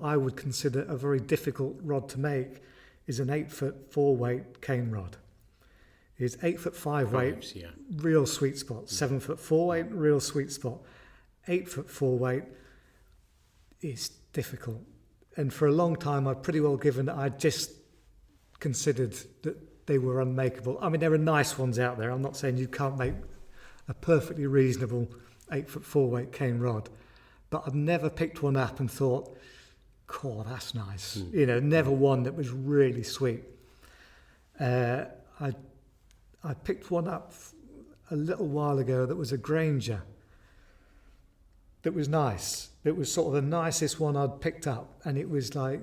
I would consider a very difficult rod to make, is an 8'4" weight cane rod. It's 8'5" weight, real sweet spot. 7'4" weight, real sweet spot. 8'4" weight is difficult. And for a long time, I'd pretty well given that I just considered that they were unmakeable. I mean, there are nice ones out there. I'm not saying you can't make a perfectly reasonable 8'4" weight cane rod, but I've never picked one up and thought, "Cool, that's nice." Never one that was really sweet. I picked one up a little while ago that was a Granger. That was nice. It was sort of the nicest one I'd picked up, and it was like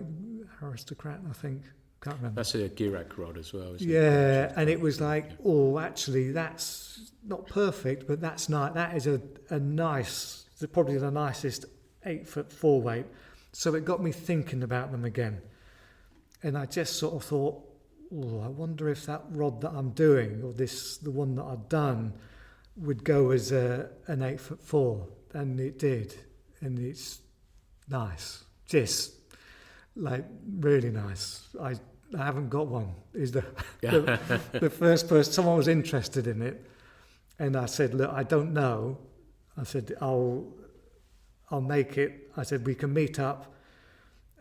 Aristocrat, I think. Can't remember. That's a Girac rod as well, isn't it? Yeah, and it was like, actually, that's not perfect, but that's nice. That is a nice, probably the nicest 8'4" weight. So it got me thinking about them again. And I just sort of thought, I wonder if that rod that I'm doing, or the one that I've done, would go as an 8'4", and it did, and it's nice, just like really nice. I haven't got one. Is the first person? Someone was interested in it, and I said, "Look, I don't know." I said, "I'll make it." I said, "We can meet up,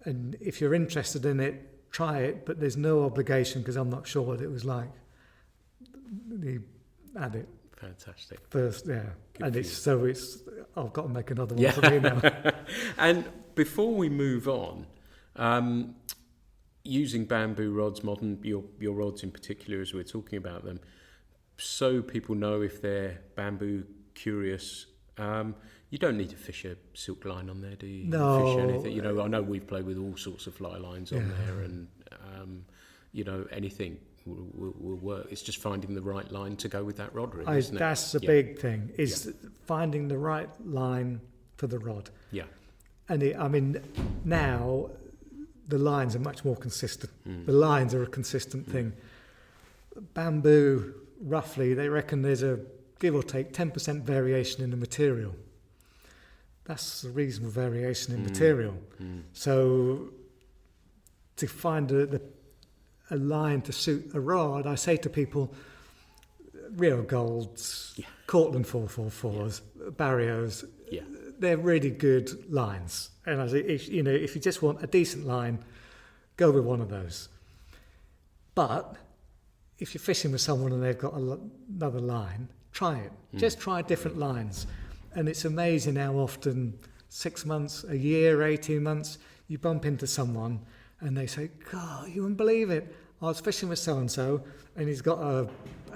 and if you're interested in it, try it, but there's no obligation because I'm not sure what it was like. You add it Fantastic. first, yeah. Good And for it's I've got to make another one for me now. And before we move on, using bamboo rods, modern your rods in particular, as we're talking about them, so people know if they're bamboo curious. You don't need to fish a silk line on there, do you? No. Fish anything. You know, I know we've played with all sorts of fly lines on there, and you know, anything will work. It's just finding the right line to go with that rod, really, isn't it? That's the big thing, is finding the right line for the rod. Yeah. And now the lines are much more consistent. The lines are a consistent thing. Bamboo, roughly, they reckon there's a give or take 10% variation in the material. That's a reasonable variation in material. So to find a line to suit a rod, I say to people, Rio Golds, Cortland 444s, Barrios, they're really good lines. And I say, if you just want a decent line, go with one of those. But if you're fishing with someone and they've got another line, try it. Just try different lines. And it's amazing how often 6 months, a year, 18 months, you bump into someone and they say, God, you wouldn't believe it. I was fishing with so-and-so and he's got a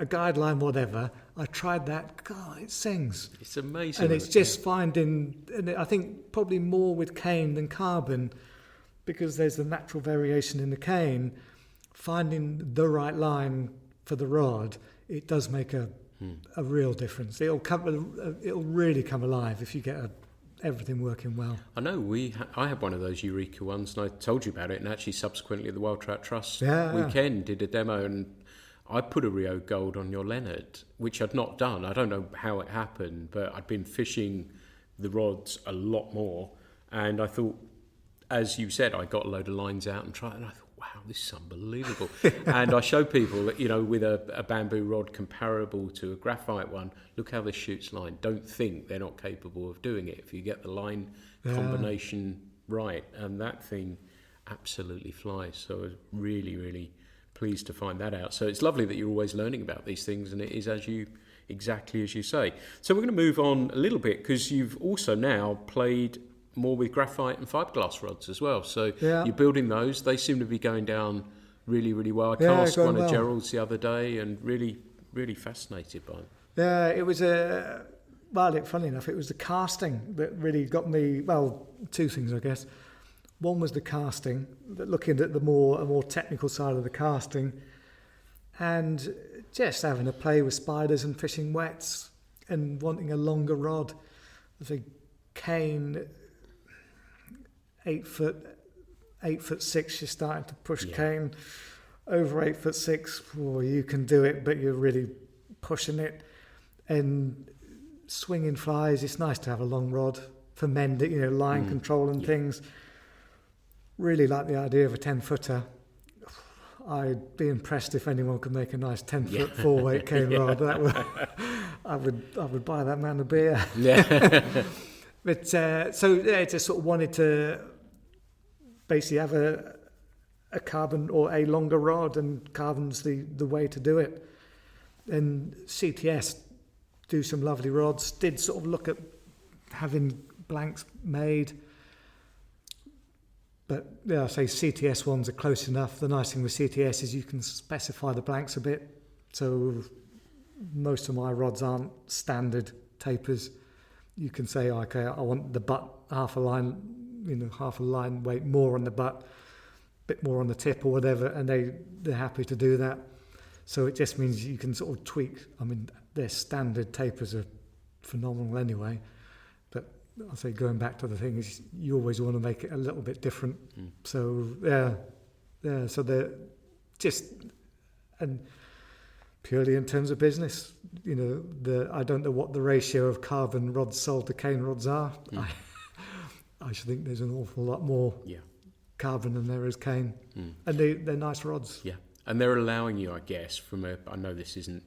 guideline, whatever. I tried that. God, it sings. It's amazing. And it's just finding, and I think probably more with cane than carbon, because there's the natural variation in the cane. Finding the right line for the rod, it does make a real difference. It'll really come alive if you get everything working well. I know I had one of those Eureka ones, and I told you about it. And actually, subsequently, the Wild Trout Trust weekend did a demo, and I put a Rio Gold on your Leonard, which I'd not done. I don't know how it happened, but I'd been fishing the rods a lot more, and I thought, as you said, I got a load of lines out and tried, and I thought, wow, this is unbelievable. And I show people that, with a bamboo rod comparable to a graphite one, look how this shoots line. Don't think they're not capable of doing it if you get the line combination right. And that thing absolutely flies. So I was really, really pleased to find that out. So it's lovely that you're always learning about these things, and it is exactly as you say. So we're going to move on a little bit, because you've also now played more with graphite and fiberglass rods as well. So you're building those. They seem to be going down really, really well. I cast one of Gerald's the other day and really, really fascinated by them. Yeah, it was funny enough, it was the casting that really got me, well, two things, I guess. One was the casting, looking at a more technical side of the casting, and just having a play with spiders and fishing wets and wanting a longer rod. The cane, 8 foot 6, you're starting to push cane. Over 8'6", you can do it, but you're really pushing it. And swinging flies, it's nice to have a long rod for mending, line control and things. Really like the idea of a 10-footer. I'd be impressed if anyone could make a nice 10-foot 4-weight cane rod. I would buy that man a beer. But just sort of wanted to basically have a carbon or a longer rod, and carbon's the way to do it. And CTS do some lovely rods. Did sort of look at having blanks made, but I say CTS ones are close enough. The nice thing with CTS is you can specify the blanks a bit. So most of my rods aren't standard tapers. You can say, okay, I want the butt half a line weight more on the butt, bit more on the tip or whatever, and they're happy to do that. So it just means you can sort of tweak. I mean, their standard tapers are phenomenal anyway, but I say going back to the thing is you always want to make it a little bit different. So so they're just, and purely in terms of business, I don't know what the ratio of carbon rods sold to cane rods are. I should think there's an awful lot more carbon than there is cane. And they're nice rods. Yeah, and they're allowing you, I guess, I know this isn't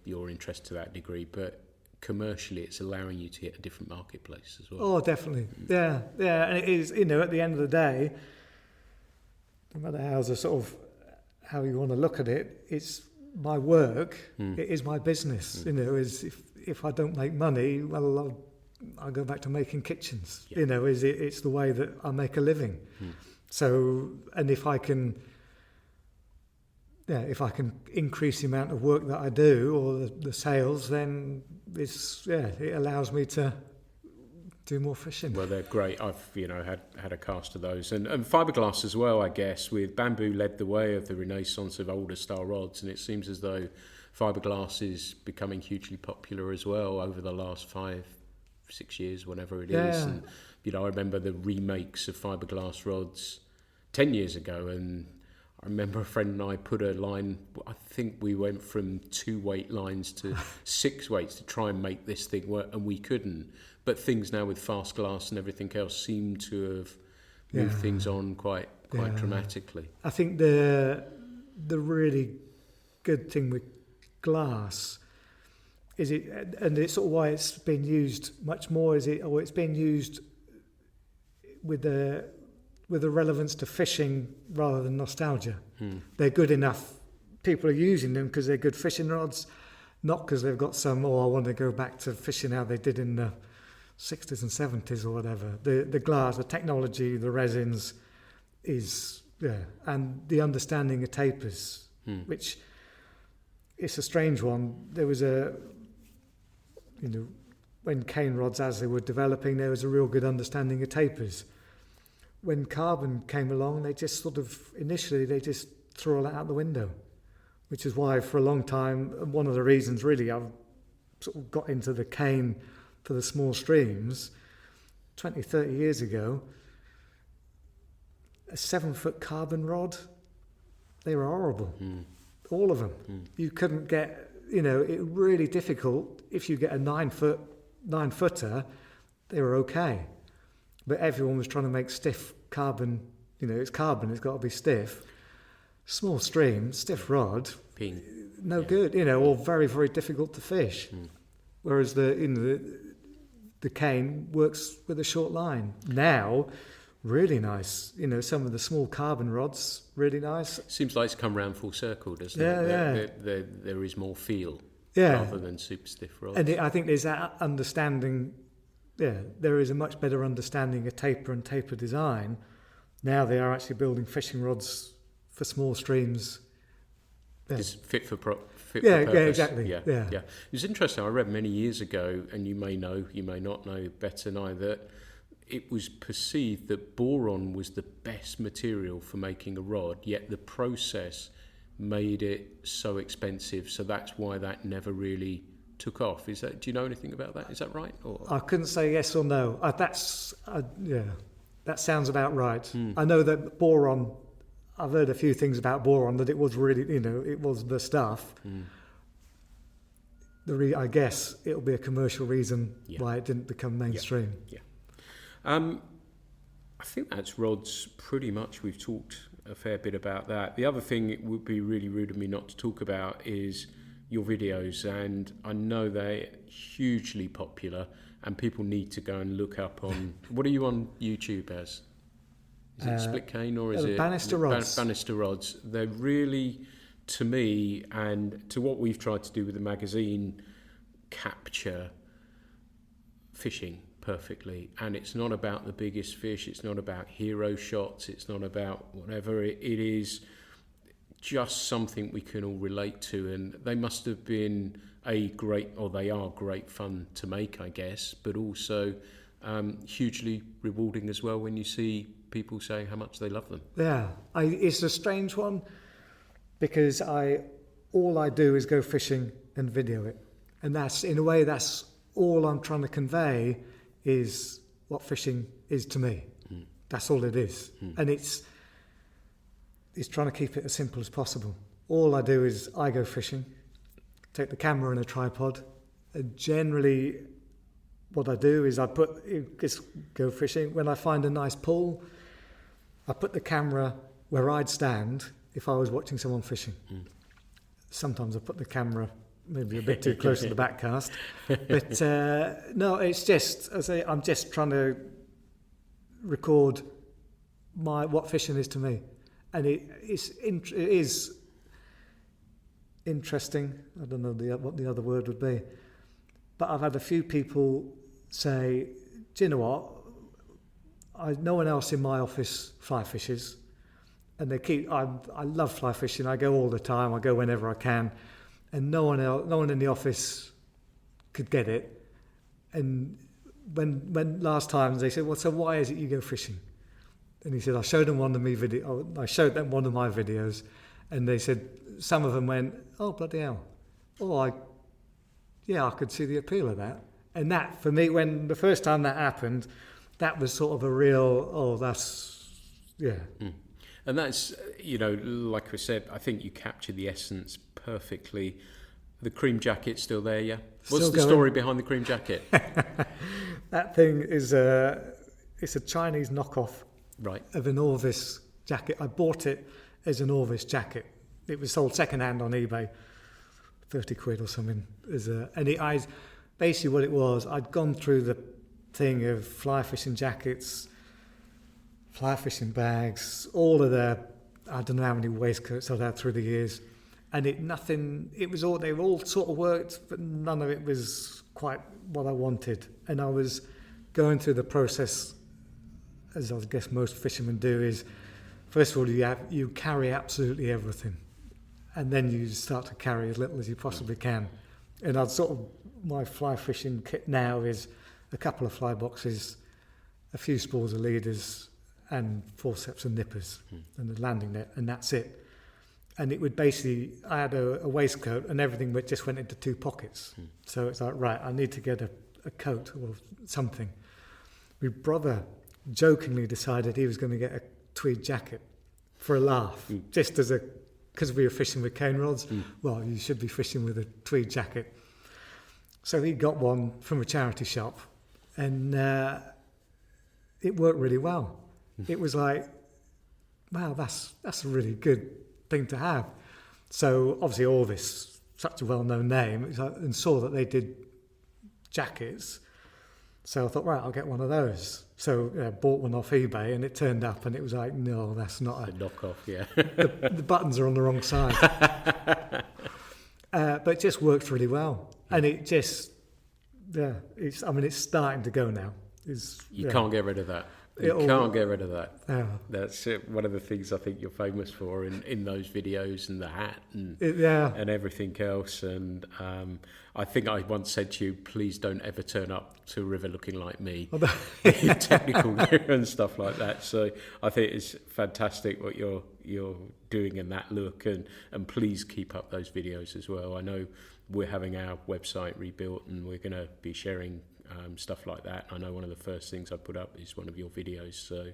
your interest to that degree, but commercially it's allowing you to hit a different marketplace as well. Oh, definitely. Yeah. And it is, at the end of the day, no matter how you want to look at it, it's my work. It is my business. Is if I don't make money, well, I'll go back to making kitchens. Yeah. It's the way that I make a living. So, and if I can increase the amount of work that I do or the sales, then it allows me to do more fishing. Well, they're great. I've had a cast of those, and fiberglass as well. I guess with bamboo led the way of the renaissance of older style rods, and it seems as though fiberglass is becoming hugely popular as well over the last 5-6 years, whatever it is. And I remember the remakes of fiberglass rods 10 years ago, and I remember a friend and I put a line, I think we went from 2 weight lines to 6 weights to try and make this thing work, and we couldn't. But things now with fast glass and everything else seem to have moved things on quite dramatically. I think the really good thing with glass is and it's sort of why it's been used much more, it's been used with a relevance to fishing rather than nostalgia. They're good enough. People are using them because they're good fishing rods, not because they've got I want to go back to fishing how they did in the 60s and 70s or whatever. The glass, the technology, the resins and the understanding of tapers, which it's a strange one. There was when cane rods, as they were developing, there was a real good understanding of tapers. When carbon came along, they just initially threw all that out the window, which is why for a long time, one of the reasons really I've sort of got into the cane for the small streams. 20, 30 years ago, a 7-foot carbon rod, they were horrible. All of them. You couldn't get, it really difficult. If you get a 9-footer, they were okay. But everyone was trying to make stiff carbon, it's carbon, it's got to be stiff. Small stream, stiff rod, no good, or very, very difficult to fish. Whereas the cane works with a short line. Now, really nice. Some of the small carbon rods, really nice. Seems like it's come round full circle, doesn't it? There is more feel rather than super stiff rods. And I think there's that understanding. There is a much better understanding of taper and taper design. Now they are actually building fishing rods for small streams. It's fit for purpose. Exactly. Yeah. It was interesting. I read many years ago, and you may know, you may not know better than I, that it was perceived that boron was the best material for making a rod, yet the process made it so expensive. So that's why that never really took off. Do you know anything about that? Is that right? Or? I couldn't say yes or no. That sounds about right. I know that boron, I've heard a few things about boron, that it was really, it was the stuff. I guess it'll be a commercial reason why it didn't become mainstream. I think that's rods pretty much. We've talked a fair bit about that. The other thing it would be really rude of me not to talk about is your videos, and I know they're hugely popular and people need to go and look up on... What are you on YouTube as? Is it split cane or is it... Bannister rods. Bannister rods. They're really, to me, and to what we've tried to do with the magazine, capture fishing perfectly. And it's not about the biggest fish, it's not about hero shots, it's not about whatever. It is just something we can all relate to, and they must have been they are great fun to make, I guess, but also hugely rewarding as well when you see people saying how much they love them. It's a strange one, because all I do is go fishing and video it, and that's, in a way, that's all I'm trying to convey, is what fishing is to me. That's all it is. And it's trying to keep it as simple as possible. All I do is I go fishing, take the camera and a tripod, and generally what I do is just go fishing. When I find a nice pool, I put the camera where I'd stand if I was watching someone fishing. Sometimes I put the camera maybe a bit too close to the back cast. But no, it's just, I say, I'm just trying to record what fishing is to me. and it is interesting. I don't know what the other word would be, but I've had a few people say, "Do you know what? No one else in my office fly fishes." And I love fly fishing. I go all the time. I go whenever I can, and no one in the office could get it. And when last time they said, "Well, so why is it you go fishing?" And he said, "I showed them one of my videos, and they said some of them went, 'Oh bloody hell! Oh, I could see the appeal of that.'" And that for me, when the first time that happened, that was sort of a real And that's, like I said, I think you captured the essence perfectly. The cream jacket's still there, yeah? What's the story behind the cream jacket? That thing is it's a Chinese knockoff of an Orvis jacket. I bought it as an Orvis jacket. It was sold second-hand on eBay, 30 quid or something. Basically what it was, I'd gone through the thing of fly fishing jackets, fly fishing bags, all of I don't know how many waistcoats I'd had through the years, and they were all sort of worked, but none of it was quite what I wanted. And I was going through the process, as I guess most fishermen do, is first of all you carry absolutely everything, and then you start to carry as little as you possibly can. And my fly fishing kit now is a couple of fly boxes, a few spools of leaders, and forceps and nippers and a landing net, and that's it. And it would basically, I had a waistcoat and everything just went into 2 pockets. So it's like, right, I need to get a coat or something. My brother jokingly decided he was going to get a tweed jacket for a laugh, just because we were fishing with cane rods. Well, you should be fishing with a tweed jacket. So he got one from a charity shop, and it worked really well. It was like, wow, that's a really good thing to have. So obviously Orvis, such a well-known name, and saw that they did jackets. So I thought, right, I'll get one of those. So I bought one off eBay, and it turned up, and it was like, no, that's not a knockoff. Yeah, the buttons are on the wrong side. But it just worked really well, and it just, it's starting to go now. You can't get rid of that. You can't get rid of that. Yeah. That's one of the things I think you're famous for in those videos, and the hat and everything else. And I think I once said to you, please don't ever turn up to a river looking like me, technical gear and stuff like that. So I think it's fantastic what you're doing in that look, and please keep up those videos as well. I know we're having our website rebuilt, and we're going to be sharing stuff like that. I know one of the first things I put up is one of your videos, so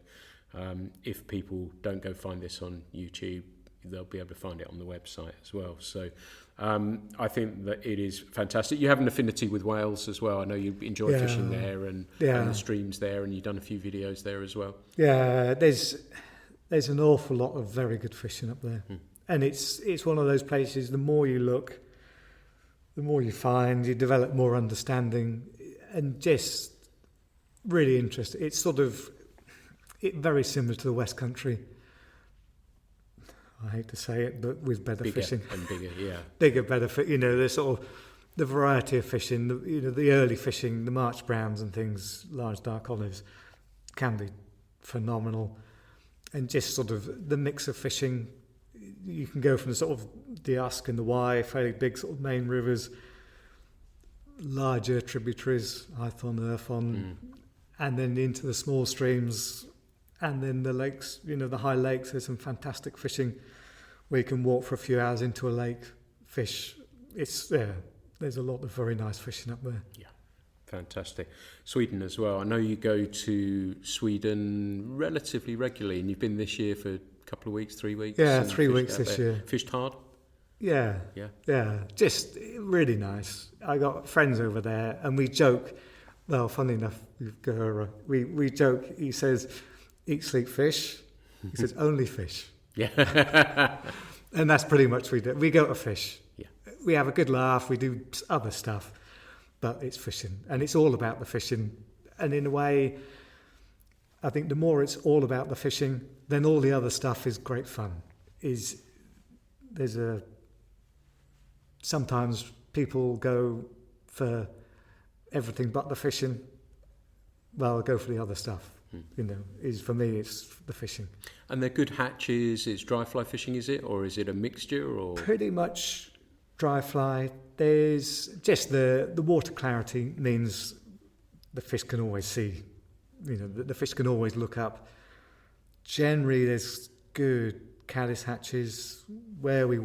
if people don't go find this on YouTube, they'll be able to find it on the website as well. So I think that it is fantastic. You have an affinity with Wales as well. I know you enjoy fishing there and the streams there, and you've done a few videos there as well. Yeah, there's an awful lot of very good fishing up there, and it's one of those places, the more you look, the more you find, you develop more understanding, and just really interesting. It's very similar to the West Country. I hate to say it, but with better fishing. And bigger, yeah. Bigger, better fishing. The sort of the variety of fishing. The early fishing, the March browns and things, large dark olives, can be phenomenal. And just sort of the mix of fishing. You can go from the sort of the Usk and the Wye, fairly big sort of main rivers, larger tributaries, Hython, Irthon, and then into the small streams, and then the lakes, the high lakes. There's some fantastic fishing where you can walk for a few hours into a lake, fish. There's a lot of very nice fishing up there. Yeah, fantastic. Sweden as well. I know you go to Sweden relatively regularly, and you've been this year for a couple of weeks, 3 weeks. Yeah, 3 weeks this year. Fished hard? Yeah. Just really nice. I got friends over there, and we joke. Well, funny enough, we joke. He says, "Eat, sleep, fish." He says, "Only fish." Yeah. And that's pretty much what we do. We go to fish. Yeah. We have a good laugh. We do other stuff, but it's fishing, and it's all about the fishing. And in a way, I think the more it's all about the fishing, then all the other stuff is great fun. Sometimes people go for everything but the fishing. Well, I'll go for the other stuff. For me, it's the fishing. And they're good hatches. It's dry fly fishing, is it, or is it a mixture? Or pretty much dry fly. There's just the water clarity means the fish can always see. The fish can always look up. Generally, there's good caddis hatches. Where we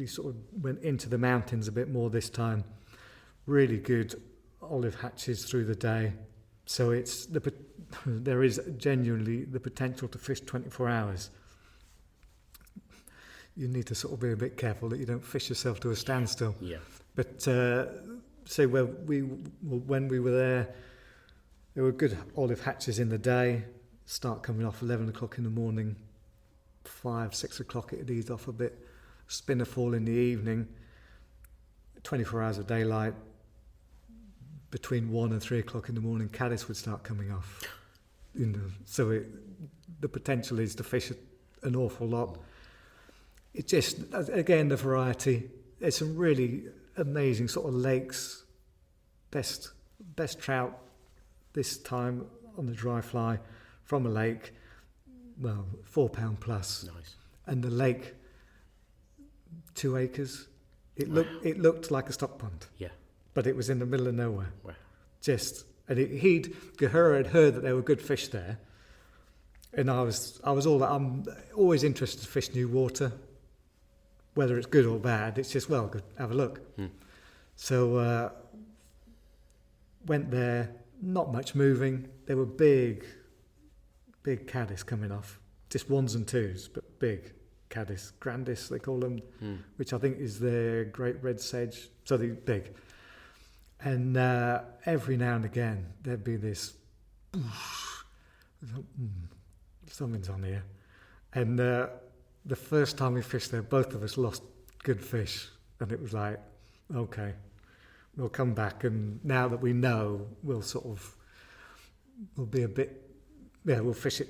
sort of went into the mountains a bit more this time. Really good olive hatches through the day. So there is genuinely the potential to fish 24 hours. You need to sort of be a bit careful that you don't fish yourself to a standstill. Yeah. But when we were there were good olive hatches in the day. Start coming off 11 o'clock in the morning, 5, 6 o'clock it'd ease off a bit. Spinner fall in the evening, 24 hours of daylight. Between 1 and 3 o'clock in the morning, caddis would start coming off. So the potential is to fish an awful lot. It just, again, the variety. There's some really amazing sort of lakes. Best trout this time on the dry fly from a lake. Well, £4 plus. Nice. And the lake, 2 acres. It looked like a stock pond. Yeah. But it was in the middle of nowhere. Wow. Gahura had heard that there were good fish there, and I'm always interested to fish new water, whether it's good or bad. It's just good, have a look. So went there, not much moving. There were big caddis coming off, just 1s and 2s, but big caddis, grandis they call them, which I think is their great red sedge. So they're big. And every now and again, there'd be this, something's on here. And the first time we fished there, both of us lost good fish. And it was like, okay, we'll come back. And now that we know, we'll be a bit, we'll fish it.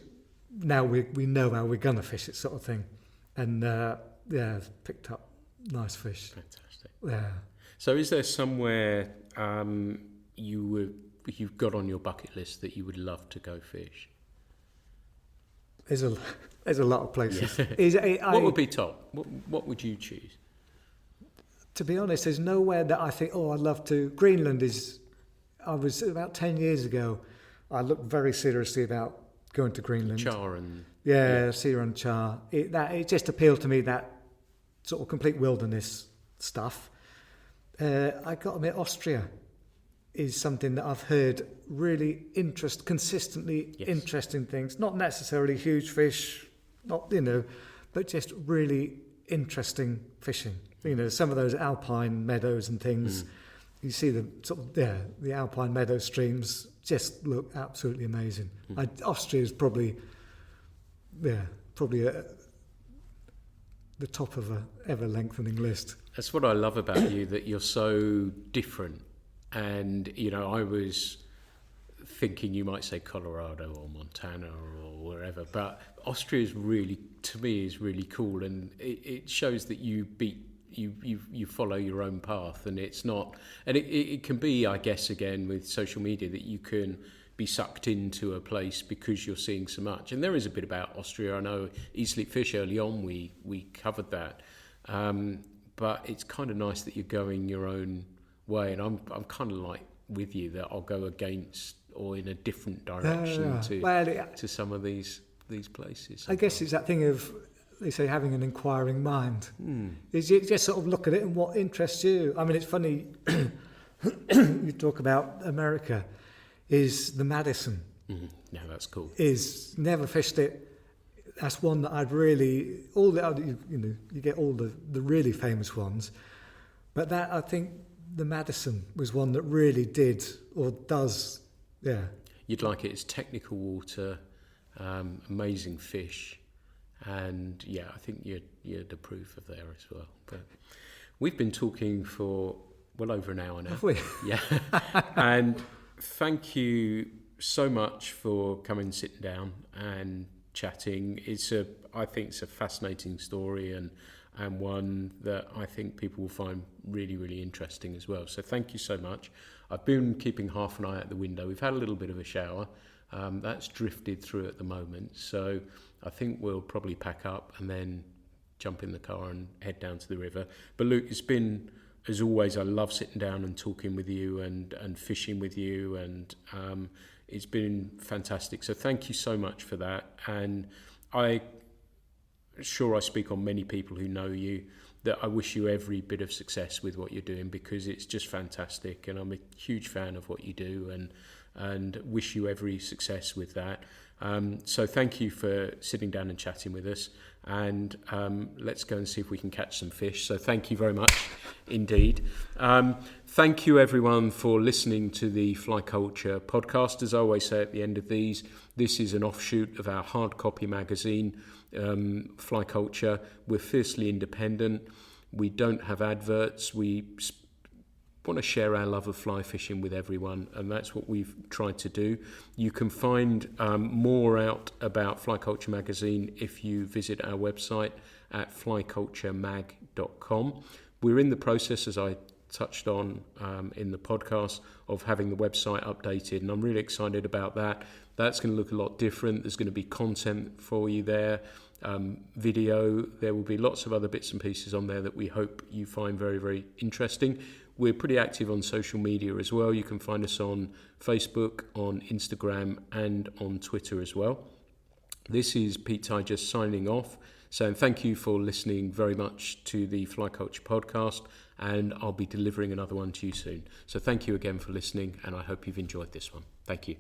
Now we know how we're going to fish it, sort of thing. And picked up nice fish. Fantastic. Yeah. So is there somewhere you've got on your bucket list that you would love to go fish? There's a lot of places. Yeah. What would be top? What would you choose? To be honest, there's nowhere that I think, I'd love to. Greenland I was about 10 years ago, I looked very seriously about going to Greenland. Char and... Sea and char. It just appealed to me, that sort of complete wilderness stuff. I got to admit, Austria is something that I've heard really consistently interesting things. Not necessarily huge fish, but just really interesting fishing. Some of those alpine meadows and things. You see the alpine meadow streams just look absolutely amazing. Austria is probably the top of a ever lengthening list. That's what I love about you, that you're so different. And, I was thinking you might say Colorado or Montana or wherever, but Austria is really, to me, is really cool. And it shows that you follow your own path, and it's not, and it can be, I guess, again, with social media, that you can be sucked into a place because you're seeing so much. And there is a bit about Austria. I know Eastleap Fish early on, we covered that. But it's kind of nice that you're going your own way, and I'm kind of like with you, that I'll go against or in a different direction to some of these places. I guess it's that thing of, they say, having an inquiring mind. Is you just sort of look at it and what interests you. I mean, it's funny, you talk about America, is the Madison. No, that's cool. Is never fished it. That's one that I'd really, all the other, you get all the really famous ones, but that, I think the Madison was one that really did or does, You'd like it. It's technical water, amazing fish, and I think you'd approve of there as well. But we've been talking for well over an hour now. Have we? Yeah. And thank you so much for coming, sitting down and chatting. I think it's a fascinating story and one that I think people will find really, really interesting as well. So thank you so much. I've been keeping half an eye out the window. We've had a little bit of a shower. That's drifted through at the moment. So I think we'll probably pack up and then jump in the car and head down to the river. But Luke, it's been, as always, I love sitting down and talking with you and fishing with you, and it's been fantastic. So thank you so much for that. And I speak on many people who know you, that I wish you every bit of success with what you're doing, because it's just fantastic, and I'm a huge fan of what you do, and wish you every success with that. So thank you for sitting down and chatting with us, and let's go and see if we can catch some fish. So thank you very much indeed. Thank you everyone for listening to the Fly Culture podcast. As I always say at the end of these, this is an offshoot of our hard copy magazine, Fly Culture. We're fiercely independent. We don't have adverts. We want to share our love of fly fishing with everyone, and that's what we've tried to do. You can find more out about Fly Culture magazine if you visit our website at flyculturemag.com. We're in the process, as I touched on in the podcast, of having the website updated, and I'm really excited about that. That's going to look a lot different. There's going to be content for you there, video. There will be lots of other bits and pieces on there that we hope you find very, very interesting. We're pretty active on social media as well. You can find us on Facebook, on Instagram, and on Twitter as well. This is Pete Ty just signing off, saying thank you for listening very much to the Fly Culture podcast, and I'll be delivering another one to you soon. So thank you again for listening, and I hope you've enjoyed this one. Thank you.